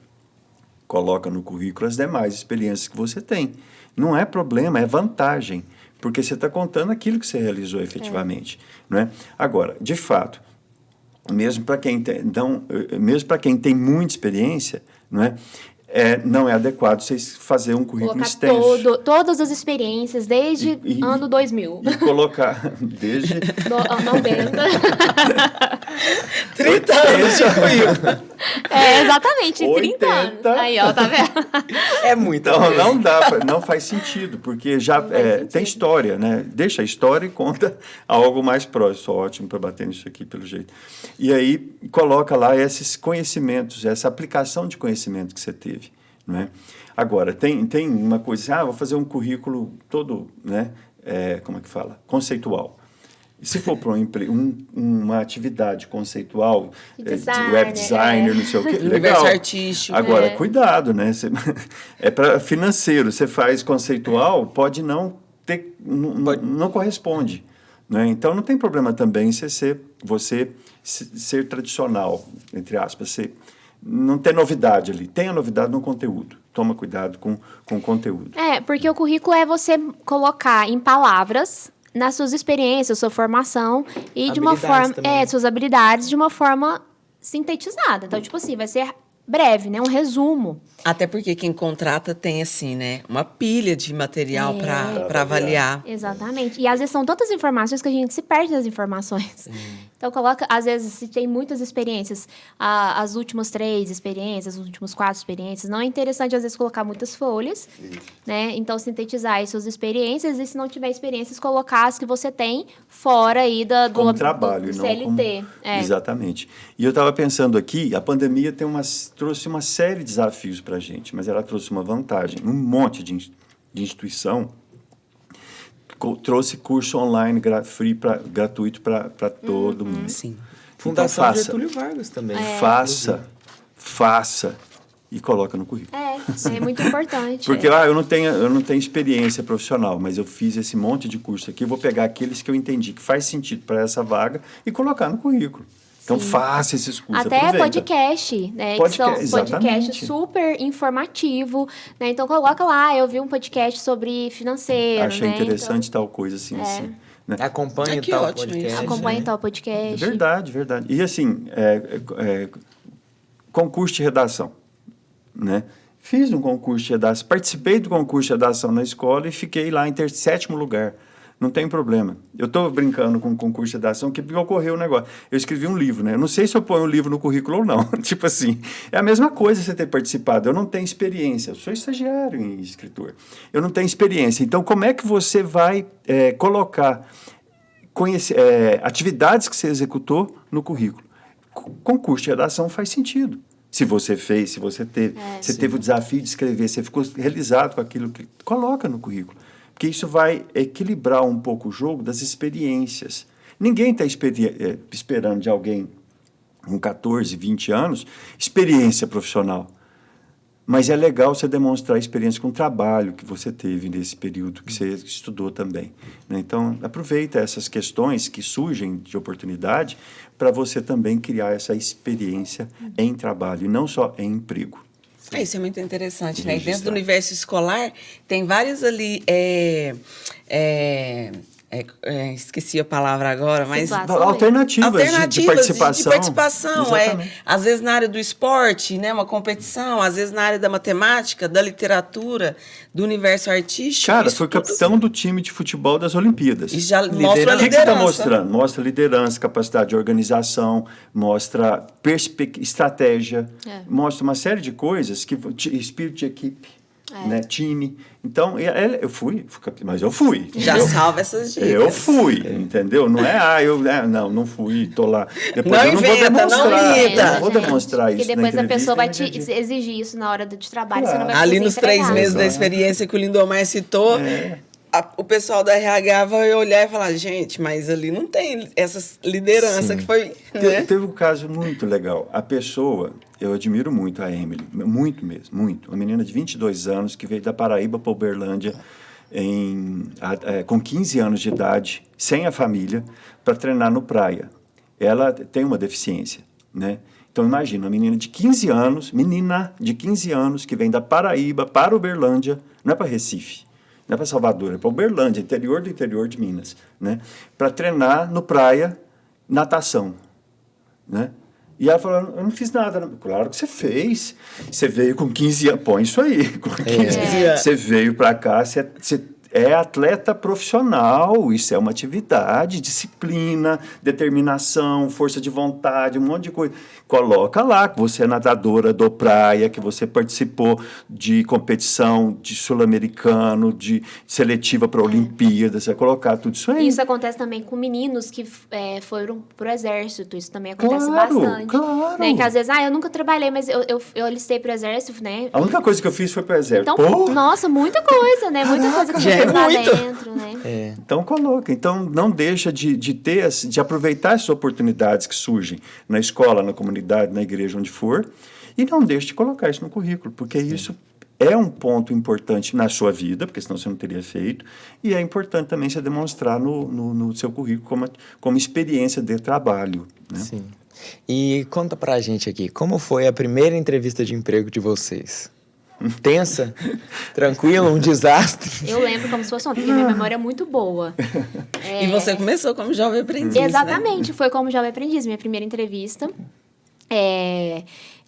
Speaker 4: coloca no currículo as demais experiências que você tem. Não é problema, é vantagem, porque você está contando aquilo que você realizou efetivamente. Né? Agora, de fato, mesmo para quem tem muita experiência, não é adequado vocês fazer um currículo extenso.
Speaker 3: Todas as experiências, desde ano 2000.
Speaker 4: E colocar desde...
Speaker 3: 90.
Speaker 2: 30 anos de currículo.
Speaker 3: Exatamente,
Speaker 4: 80.
Speaker 3: 30 anos. Aí, ó, tá vendo?
Speaker 1: É muito.
Speaker 4: Então, não faz sentido, porque já tem história, né? Deixa a história e conta algo mais próximo. Sou ótimo para bater nisso aqui, pelo jeito. E aí, coloca lá esses conhecimentos, essa aplicação de conhecimento que você teve, não é? Agora, tem uma coisa assim, vou fazer um currículo todo, né? Como é que fala? Conceitual. Se for para uma atividade conceitual, web designer, não sei o quê, legal.
Speaker 2: Universo artístico.
Speaker 4: Agora, cuidado, né? É para financeiro. Você faz conceitual, pode não ter, não corresponde. Né? Então, não tem problema também você ser tradicional, entre aspas, não ter novidade ali. Tenha novidade no conteúdo. Toma cuidado com o conteúdo.
Speaker 3: Porque o currículo é você colocar em palavras nas suas experiências, sua formação e de uma forma, suas habilidades de uma forma sintetizada. Então, tipo assim, vai ser breve, né? Um resumo.
Speaker 2: Até porque quem contrata tem, assim, né? Uma pilha de material para avaliar.
Speaker 3: Exatamente. E às vezes são tantas informações que a gente se perde das informações. Então, coloca, às vezes, se tem muitas experiências, as últimas 3 experiências, as últimas 4 experiências, não é interessante, às vezes, colocar muitas folhas, né? Então, sintetizar aí suas experiências e, se não tiver experiências, colocar as que você tem fora aí do
Speaker 4: trabalho,
Speaker 3: do
Speaker 4: não
Speaker 3: CLT.
Speaker 4: Exatamente. E eu estava pensando aqui, a pandemia trouxe uma série de desafios para a gente, mas ela trouxe uma vantagem. Um monte de instituição trouxe curso online gratuito para todo mundo.
Speaker 2: Sim.
Speaker 1: Fundação
Speaker 4: então,
Speaker 1: Getúlio Vargas também.
Speaker 4: Faça. e coloca no currículo.
Speaker 3: É muito importante.
Speaker 4: Porque eu não tenho experiência profissional, mas eu fiz esse monte de curso aqui, eu vou pegar aqueles que eu entendi que faz sentido para essa vaga e colocar no currículo. Então, faça esses cursos,
Speaker 3: até
Speaker 4: aproveita.
Speaker 3: podcast, né? Que são podcast super informativo, né? Então, coloca lá, eu vi um podcast sobre financeiro,
Speaker 4: Achei
Speaker 3: né?
Speaker 4: interessante tal coisa, assim, assim. Né?
Speaker 1: Acompanhe
Speaker 2: Que
Speaker 1: tal
Speaker 2: ótimo
Speaker 1: podcast.
Speaker 2: isso.
Speaker 3: Acompanhe tal podcast.
Speaker 4: Verdade. E assim, concurso de redação, né? Fiz um concurso de redação, participei do concurso de redação na escola e fiquei lá em 7º lugar. Não tem problema. Eu estou brincando com o concurso de redação, porque ocorreu um negócio. Eu escrevi um livro, né? Eu não sei se eu ponho um livro no currículo ou não. Tipo assim, é a mesma coisa você ter participado. Eu não tenho experiência. Eu sou estagiário em escritor. Eu não tenho experiência. Então, como é que você vai colocar atividades que você executou no currículo? Concurso de redação faz sentido. Se você fez, se você teve. Você teve o desafio de escrever, você ficou realizado com aquilo que... Coloca no currículo. Porque isso vai equilibrar um pouco o jogo das experiências. Ninguém está esperando de alguém com 14, 20 anos experiência profissional. Mas é legal você demonstrar a experiência com o trabalho que você teve nesse período que você estudou também, né? Então, aproveita essas questões que surgem de oportunidade para você também criar essa experiência em trabalho, e não só em emprego.
Speaker 2: Isso é muito interessante, né? E dentro do universo escolar, tem vários ali... esqueci a palavra agora, mas...
Speaker 4: Alternativas de participação.
Speaker 2: Às vezes na área do esporte, né, uma competição, às vezes na área da matemática, da literatura, do universo artístico.
Speaker 4: Cara, foi capitão do time de futebol das Olimpíadas.
Speaker 2: E já mostra a liderança.
Speaker 4: O que você está mostrando? Mostra liderança, capacidade de organização, mostra estratégia, mostra uma série de coisas, espírito de equipe. Né, time. Então, eu fui, mas eu fui.
Speaker 2: Já salva essas dicas.
Speaker 4: Eu fui, entendeu? Não é, não fui, tô lá. Depois
Speaker 2: não
Speaker 4: eu não
Speaker 2: inventa,
Speaker 4: vou demonstrar.
Speaker 2: não
Speaker 4: vou demonstrar isso.
Speaker 3: Porque depois a pessoa vai
Speaker 4: te
Speaker 3: exigir isso na hora de trabalho,
Speaker 4: Claro.
Speaker 3: você não vai
Speaker 2: Ali
Speaker 3: conseguir
Speaker 2: nos 3
Speaker 3: entregar.
Speaker 2: meses da experiência que o Lindomar citou, o pessoal da RH vai olhar e falar, gente, mas ali não tem essa liderança que foi... Né?
Speaker 4: Teve um caso muito legal. A pessoa... Eu admiro muito a Emily, muito mesmo, muito. Uma menina de 22 anos que veio da Paraíba para Uberlândia com 15 anos de idade, sem a família, para treinar no praia. Ela tem uma deficiência, né? Então, imagina, uma menina de 15 anos, que vem da Paraíba para Uberlândia, não é para Recife, não é para Salvador, é para Uberlândia, interior do interior de Minas, né? Para treinar no praia, natação, né? E ela falou, eu não fiz nada. Claro que você fez. Você veio com 15 anos. Põe isso aí. Com 15 anos. Você veio para cá, você é atleta profissional. Isso é uma atividade, disciplina, determinação, força de vontade, um monte de coisa. Coloca lá que você é nadadora do praia, que você participou de competição de sul-americano, de seletiva para a Olimpíada. Você vai colocar tudo isso aí.
Speaker 3: Isso acontece também com meninos que foram pro exército. Isso também acontece bastante.
Speaker 4: Claro.
Speaker 3: Né? Que às vezes, eu nunca trabalhei, mas eu alistei pro exército, né?
Speaker 4: A única coisa que eu fiz foi pro exército.
Speaker 3: Então, nossa, muita coisa, né? Muita coisa que você fez lá dentro, né?
Speaker 4: Então, coloca. Então, não deixa de aproveitar essas oportunidades que surgem na escola, na comunidade, na igreja, onde for, e não deixe de colocar isso no currículo, porque isso é um ponto importante na sua vida, porque senão você não teria feito, e é importante também você demonstrar no seu currículo como experiência de trabalho, né?
Speaker 1: Sim. E conta pra gente aqui, como foi a primeira entrevista de emprego de vocês? Tensa? Tranquilo? Um desastre?
Speaker 3: Eu lembro como se fosse ontem, porque minha memória é muito boa.
Speaker 2: E você começou como jovem aprendiz,
Speaker 3: Exatamente,
Speaker 2: né?
Speaker 3: Foi como jovem aprendiz, minha primeira entrevista.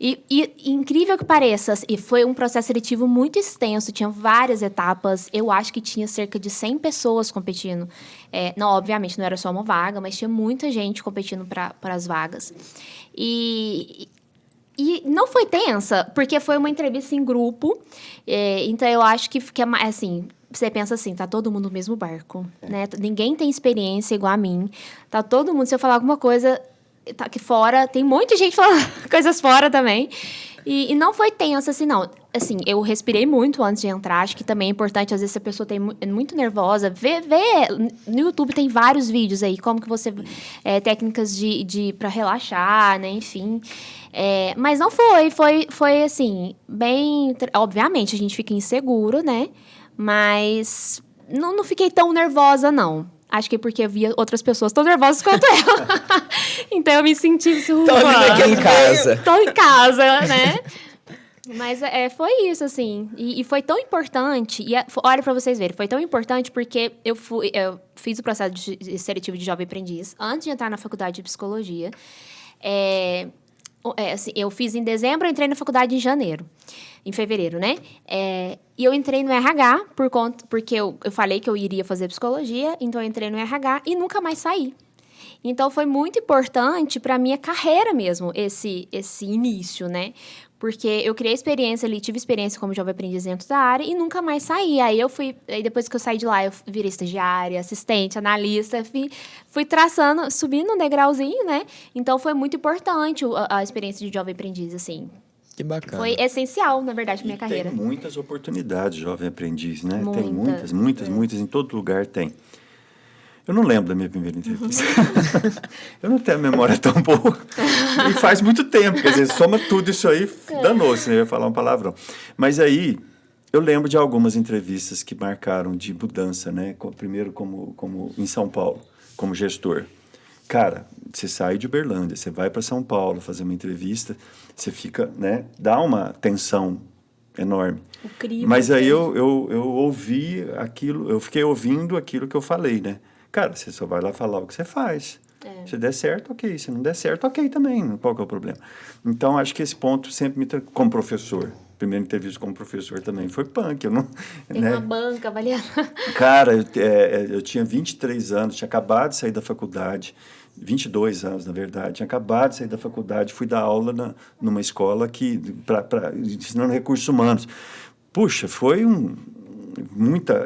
Speaker 3: E incrível que pareça, e foi um processo seletivo muito extenso, tinha várias etapas, eu acho que tinha cerca de 100 pessoas competindo. Não, obviamente não era só uma vaga, mas tinha muita gente competindo para as vagas. E não foi tensa, porque foi uma entrevista em grupo, então eu acho que é assim... Você pensa assim, tá todo mundo no mesmo barco, né? Ninguém tem experiência igual a mim, tá todo mundo, se eu falar alguma coisa... Tá aqui fora, tem muita gente falando coisas fora também. E não foi tenso, assim, não. Assim, eu respirei muito antes de entrar. Acho que também é importante, às vezes, se a pessoa é muito nervosa, vê. No YouTube tem vários vídeos aí, como que você... técnicas para relaxar, né? Enfim. Mas não foi assim, bem... Obviamente, a gente fica inseguro, né? Mas não fiquei tão nervosa, não. Acho que é porque eu via outras pessoas tão nervosas quanto eu. Então, eu me senti
Speaker 1: Tô aqui em casa.
Speaker 3: Tô em casa, né? Mas foi isso, assim. E foi tão importante. Olha pra vocês verem, foi tão importante porque eu fiz o processo seletivo de jovem aprendiz antes de entrar na faculdade de psicologia. Assim, eu fiz em dezembro, eu entrei na faculdade em fevereiro, né? E eu entrei no RH porque eu falei que eu iria fazer psicologia, então eu entrei no RH e nunca mais saí. Então, foi muito importante para a minha carreira mesmo, esse início, né? Porque eu criei experiência ali, tive experiência como jovem aprendiz dentro da área e nunca mais saí. Aí depois que eu saí de lá, eu virei estagiária, assistente, analista, fui traçando, subindo um degrauzinho, né? Então, foi muito importante a experiência de jovem aprendiz, assim.
Speaker 1: Que bacana.
Speaker 3: Foi essencial, na verdade, para minha carreira.
Speaker 4: Tem muitas oportunidades, jovem aprendiz, né?
Speaker 3: Muitas.
Speaker 4: Tem muitas, em todo lugar tem. Eu não lembro da minha primeira entrevista. Eu não tenho a memória tão boa. E faz muito tempo, quer dizer, soma tudo isso aí, danou-se, né? Eu ia falar um palavrão. Mas aí, eu lembro de algumas entrevistas que marcaram de mudança, né? Primeiro como em São Paulo, como gestor. Cara, você sai de Uberlândia, você vai para São Paulo fazer uma entrevista, você fica, né? Dá uma tensão enorme.
Speaker 3: Incrível.
Speaker 4: Mas aí eu ouvi aquilo, eu fiquei ouvindo aquilo que eu falei, né? Cara, você só vai lá falar o que você faz. Se der certo, ok. Se não der certo, ok também. Qual que é o problema? Então, acho que esse ponto sempre me... Como professor. Primeira entrevista como professor também foi punk. Eu não,
Speaker 3: Tem uma banca avaliando.
Speaker 4: Cara, eu tinha 23 anos, tinha acabado de sair da faculdade. 22 anos, na verdade. Tinha acabado de sair da faculdade. Fui dar aula numa escola ensinando recursos humanos. Puxa, foi muita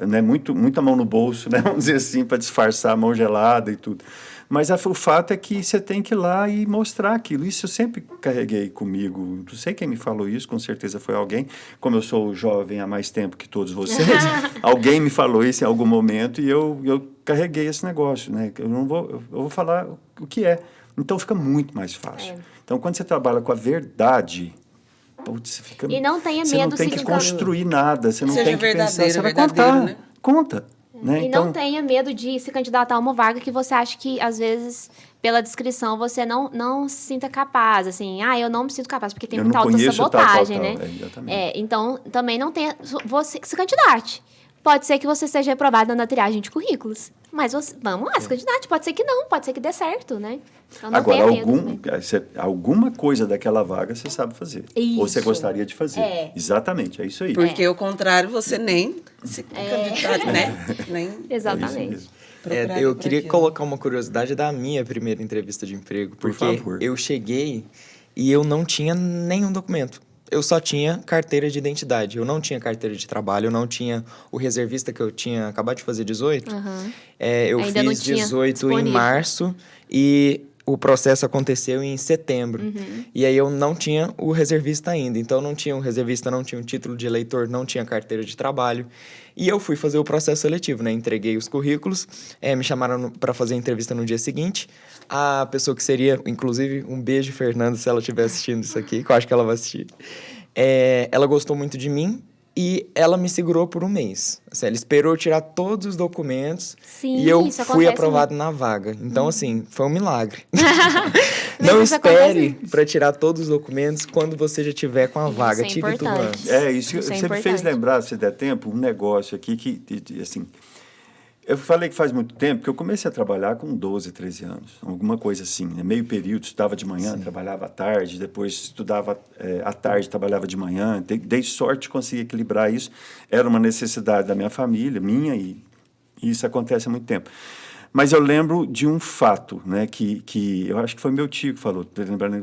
Speaker 4: mão no bolso, né? Vamos dizer assim, para disfarçar a mão gelada e tudo. Mas o fato é que você tem que ir lá e mostrar aquilo. Isso eu sempre carreguei comigo. Não sei quem me falou isso, com certeza foi alguém. Como eu sou jovem há mais tempo que todos vocês, alguém me falou isso em algum momento e eu carreguei esse negócio, né? Eu vou falar o que é. Então fica muito mais fácil. Então, quando você trabalha com a verdade... Putz,
Speaker 3: E não tenha medo.
Speaker 4: Você não tem que construir nada, você não tem que pensar, você vai contar,
Speaker 2: né?
Speaker 4: conta. Né?
Speaker 3: E
Speaker 4: Então,
Speaker 3: não tenha medo de se candidatar a uma vaga que você acha que, às vezes, pela descrição, você não se sinta capaz, assim, eu não me sinto capaz, porque tem muita autossabotagem, né?
Speaker 4: Exatamente.
Speaker 3: Então, também não tenha... Você se candidate. Pode ser que você seja reprovado na triagem de currículos. Mas vamos lá, se candidate. Pode ser que não, pode ser que dê certo, né? Então, não
Speaker 4: agora,
Speaker 3: tenha medo
Speaker 4: alguma coisa daquela vaga você sabe fazer.
Speaker 3: Isso.
Speaker 4: Ou você gostaria de fazer. Exatamente, é isso aí.
Speaker 2: Porque, ao contrário, você nem se candidata, né? Nem
Speaker 3: Exatamente.
Speaker 1: Eu queria colocar uma curiosidade da minha primeira entrevista de emprego. Porque
Speaker 4: Por favor.
Speaker 1: Eu cheguei e eu não tinha nenhum documento. Eu só tinha carteira de identidade. Eu não tinha carteira de trabalho, eu não tinha o reservista que eu tinha acabado de fazer 18. Eu
Speaker 3: ainda
Speaker 1: fiz 18
Speaker 3: disponível.
Speaker 1: em março e o processo aconteceu em setembro. E aí eu não tinha o reservista ainda. Então, não tinha o reservista, não tinha o título de eleitor, não tinha carteira de trabalho. E eu fui fazer o processo seletivo, né? Entreguei os currículos, me chamaram para fazer a entrevista no dia seguinte. A pessoa que seria, inclusive, um beijo, Fernanda, se ela estiver assistindo isso aqui, que eu acho que ela vai assistir. Ela gostou muito de mim e ela me segurou por um mês. Assim, ela esperou eu tirar todos os documentos e eu fui aprovado na vaga. Então, assim, foi um milagre. Não espere para tirar todos os documentos quando você já tiver com a vaga. Tire tudo antes.
Speaker 4: Isso você me fez lembrar, se der tempo, um negócio aqui que, assim... Eu falei que faz muito tempo que eu comecei a trabalhar com 12, 13 anos. Alguma coisa assim, né? Meio período, estudava de manhã, trabalhava à tarde, depois estudava à tarde, trabalhava de manhã. Dei sorte de conseguir equilibrar isso. Era uma necessidade da minha família, minha, e isso acontece há muito tempo. Mas eu lembro de um fato, né, que eu acho que foi meu tio que falou.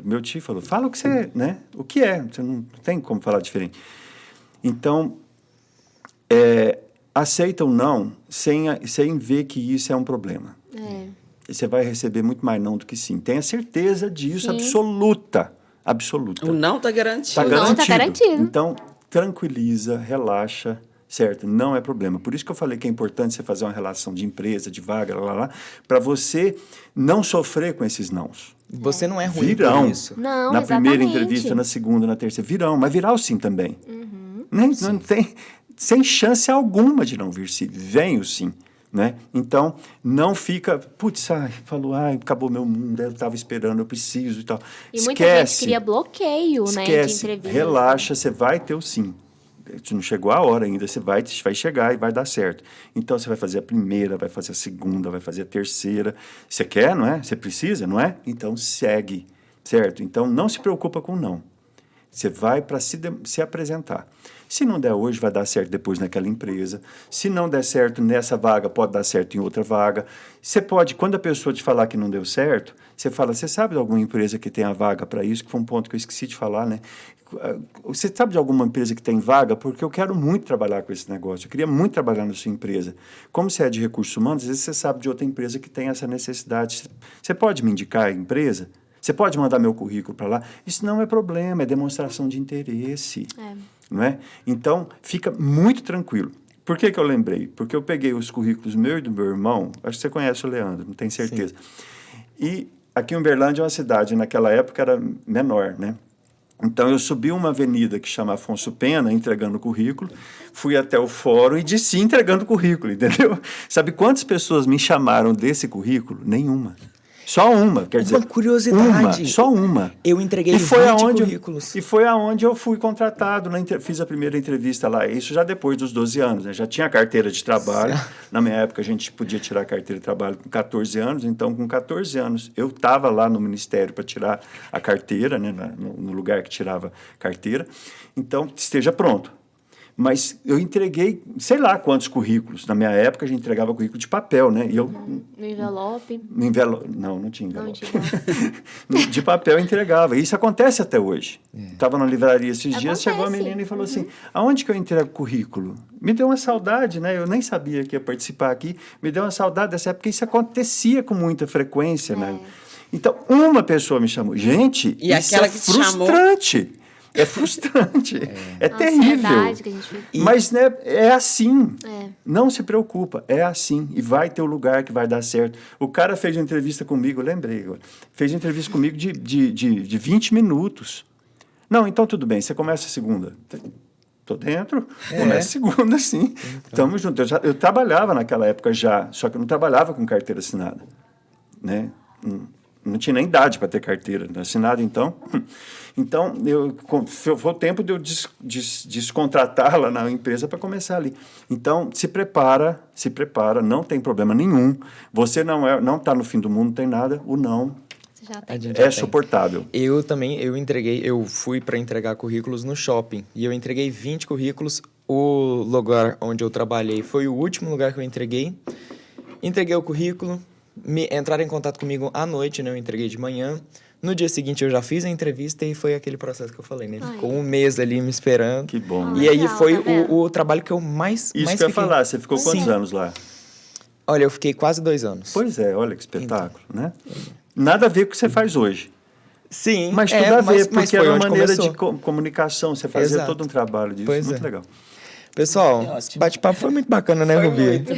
Speaker 4: Meu tio falou, fala o que você, né? O que é? Você não tem como falar diferente. Então, aceita ou não, sem ver que isso é um problema. E você vai receber muito mais não do que sim. Tenha certeza disso, absoluta. absoluta.
Speaker 2: O não está garantido.
Speaker 4: Está
Speaker 3: O não tá garantido.
Speaker 4: Então, tranquiliza, relaxa, certo? Não é problema. Por isso que eu falei que é importante você fazer uma relação de empresa, de vaga, para você não sofrer com esses nãos.
Speaker 1: Você não é ruim
Speaker 4: Virão.
Speaker 1: por isso.
Speaker 3: Não,
Speaker 4: Na primeira
Speaker 3: exatamente.
Speaker 4: entrevista, na segunda, na terceira, virão. Mas virá o sim também. Não tem, sem chance alguma de não vir sim. Vem o sim. Né? Então, não fica, putz, falou, acabou meu mundo, eu estava esperando, eu preciso e tal.
Speaker 3: E muita gente cria bloqueio, né, de
Speaker 4: Esquece,
Speaker 3: entrevista.
Speaker 4: relaxa, você vai ter o sim. Não chegou a hora ainda, você vai chegar e vai dar certo. Então, você vai fazer a primeira, vai fazer a segunda, vai fazer a terceira. Você quer, não é? Você precisa, não é? Então, segue, certo? Então, não se preocupa com não. Você vai para se apresentar. Se não der hoje, vai dar certo depois naquela empresa. Se não der certo nessa vaga, pode dar certo em outra vaga. Você pode, quando a pessoa te falar que não deu certo, você fala, você sabe de alguma empresa que tem a vaga para isso? Que foi um ponto que eu esqueci de falar, né? Você sabe de alguma empresa que tem vaga? Porque eu quero muito trabalhar com esse negócio. Eu queria muito trabalhar na sua empresa. Como você é de recursos humanos, às vezes você sabe de outra empresa que tem essa necessidade. Você pode me indicar a empresa? Você pode mandar meu currículo para lá? Isso não é problema, é demonstração de interesse. Não é? Então, fica muito tranquilo. Por que eu lembrei? Porque eu peguei os currículos meu e do meu irmão, acho que você conhece o Leandro, não tenho certeza. Sim. E aqui em Uberlândia é uma cidade, naquela época era menor, né? Então, eu subi uma avenida que chama Afonso Pena, entregando o currículo, fui até o fórum e disse entregando o currículo, entendeu? Sabe quantas pessoas me chamaram desse currículo? Nenhuma. Só uma, quer dizer...
Speaker 1: Uma curiosidade.
Speaker 4: Só uma.
Speaker 1: Eu entreguei 20 currículos.
Speaker 4: E foi aonde eu fui contratado, fiz a primeira entrevista lá, isso já depois dos 12 anos, né? Já tinha carteira de trabalho, na minha época a gente podia tirar a carteira de trabalho com 14 anos, então com 14 anos eu estava lá no Ministério para tirar a carteira, né? No lugar que tirava carteira, então esteja pronto. Mas eu entreguei, sei lá quantos currículos. Na minha época, a gente entregava currículo de papel, né? E eu,
Speaker 3: No envelope?
Speaker 4: Não tinha envelope.
Speaker 3: Não tinha.
Speaker 4: De papel eu entregava. E isso acontece até hoje. Estava na livraria esses dias, chegou a
Speaker 3: Acontece.
Speaker 4: menina e falou assim, aonde que eu entrego currículo? Me deu uma saudade, né? Eu nem sabia que ia participar aqui. Me deu uma saudade dessa época, porque isso acontecia com muita frequência, né? Então, uma pessoa me chamou. Gente,
Speaker 2: E
Speaker 4: isso
Speaker 2: aquela
Speaker 4: é
Speaker 2: que te chamou...
Speaker 4: frustrante. É frustrante. É terrível.
Speaker 3: Ansiedade que a gente fica.
Speaker 4: Mas, né, é assim.
Speaker 3: É.
Speaker 4: Não se preocupa, é assim. E vai ter um lugar que vai dar certo. O cara fez uma entrevista comigo, lembrei agora. Fez uma entrevista comigo de 20 minutos. Não, então tudo bem, você começa a segunda. Tô dentro, começa a segunda, sim. Estamos juntos. Eu trabalhava naquela época já, só que eu não trabalhava com carteira assinada. Né? Não tinha nem idade para ter carteira assinada, então. Então, foi o tempo de eu descontratar lá na empresa para começar ali. Então, se prepara, não tem problema nenhum. Você não está no fim do mundo, não tem nada, o não
Speaker 3: Você já tem.
Speaker 4: é suportável.
Speaker 1: Eu fui para entregar currículos no shopping. E eu entreguei 20 currículos. O lugar onde eu trabalhei foi o último lugar que eu entreguei. Entreguei o currículo. Entraram em contato comigo à noite, né? Eu entreguei de manhã. No dia seguinte, eu já fiz a entrevista e foi aquele processo que eu falei, né? Ficou um mês ali me esperando.
Speaker 4: Que bom.
Speaker 1: E aí
Speaker 3: Legal,
Speaker 1: foi
Speaker 3: tá vendo?
Speaker 1: o trabalho que eu mais
Speaker 4: Isso
Speaker 1: mais
Speaker 4: que eu ia
Speaker 1: fiquei.
Speaker 4: falar, você ficou quantos
Speaker 1: Sim.
Speaker 4: anos lá?
Speaker 1: Olha, eu fiquei quase 2 anos.
Speaker 4: Pois é, olha que espetáculo, né? Nada a ver com o que você faz hoje.
Speaker 1: Sim,
Speaker 4: Mas tudo a ver,
Speaker 1: mas
Speaker 4: porque
Speaker 1: foi
Speaker 4: é uma
Speaker 1: onde
Speaker 4: maneira
Speaker 1: começou.
Speaker 4: de comunicação, você fazer
Speaker 1: Exato.
Speaker 4: todo um trabalho disso,
Speaker 1: Pois
Speaker 4: muito
Speaker 1: é.
Speaker 4: legal.
Speaker 1: Pessoal,
Speaker 2: Ótimo.
Speaker 1: esse bate-papo foi muito bacana, né,
Speaker 2: Foi
Speaker 1: Rubi?
Speaker 2: muito.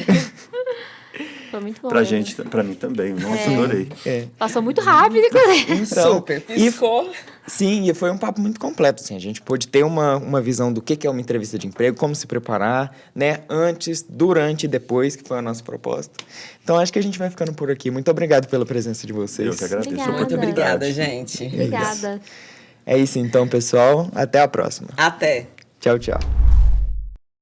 Speaker 3: Foi muito bom.
Speaker 4: Pra
Speaker 3: né?
Speaker 4: gente, pra mim também, nossa,
Speaker 3: É.
Speaker 4: adorei.
Speaker 1: É.
Speaker 3: Passou muito rápido, inclusive.
Speaker 1: Então,
Speaker 2: Super. Piscou.
Speaker 1: Sim, e foi um papo muito completo, assim. A gente pôde ter uma visão do que é uma entrevista de emprego, como se preparar, né? Antes, durante e depois, que foi a nossa proposta. Então, acho que a gente vai ficando por aqui. Muito obrigado pela presença de vocês.
Speaker 4: Eu que agradeço.
Speaker 3: Obrigada.
Speaker 4: a
Speaker 2: Muito
Speaker 4: oportunidade.
Speaker 2: obrigada, gente.
Speaker 3: Obrigada.
Speaker 1: É isso então, pessoal. Até a próxima.
Speaker 2: Até.
Speaker 1: Tchau, tchau.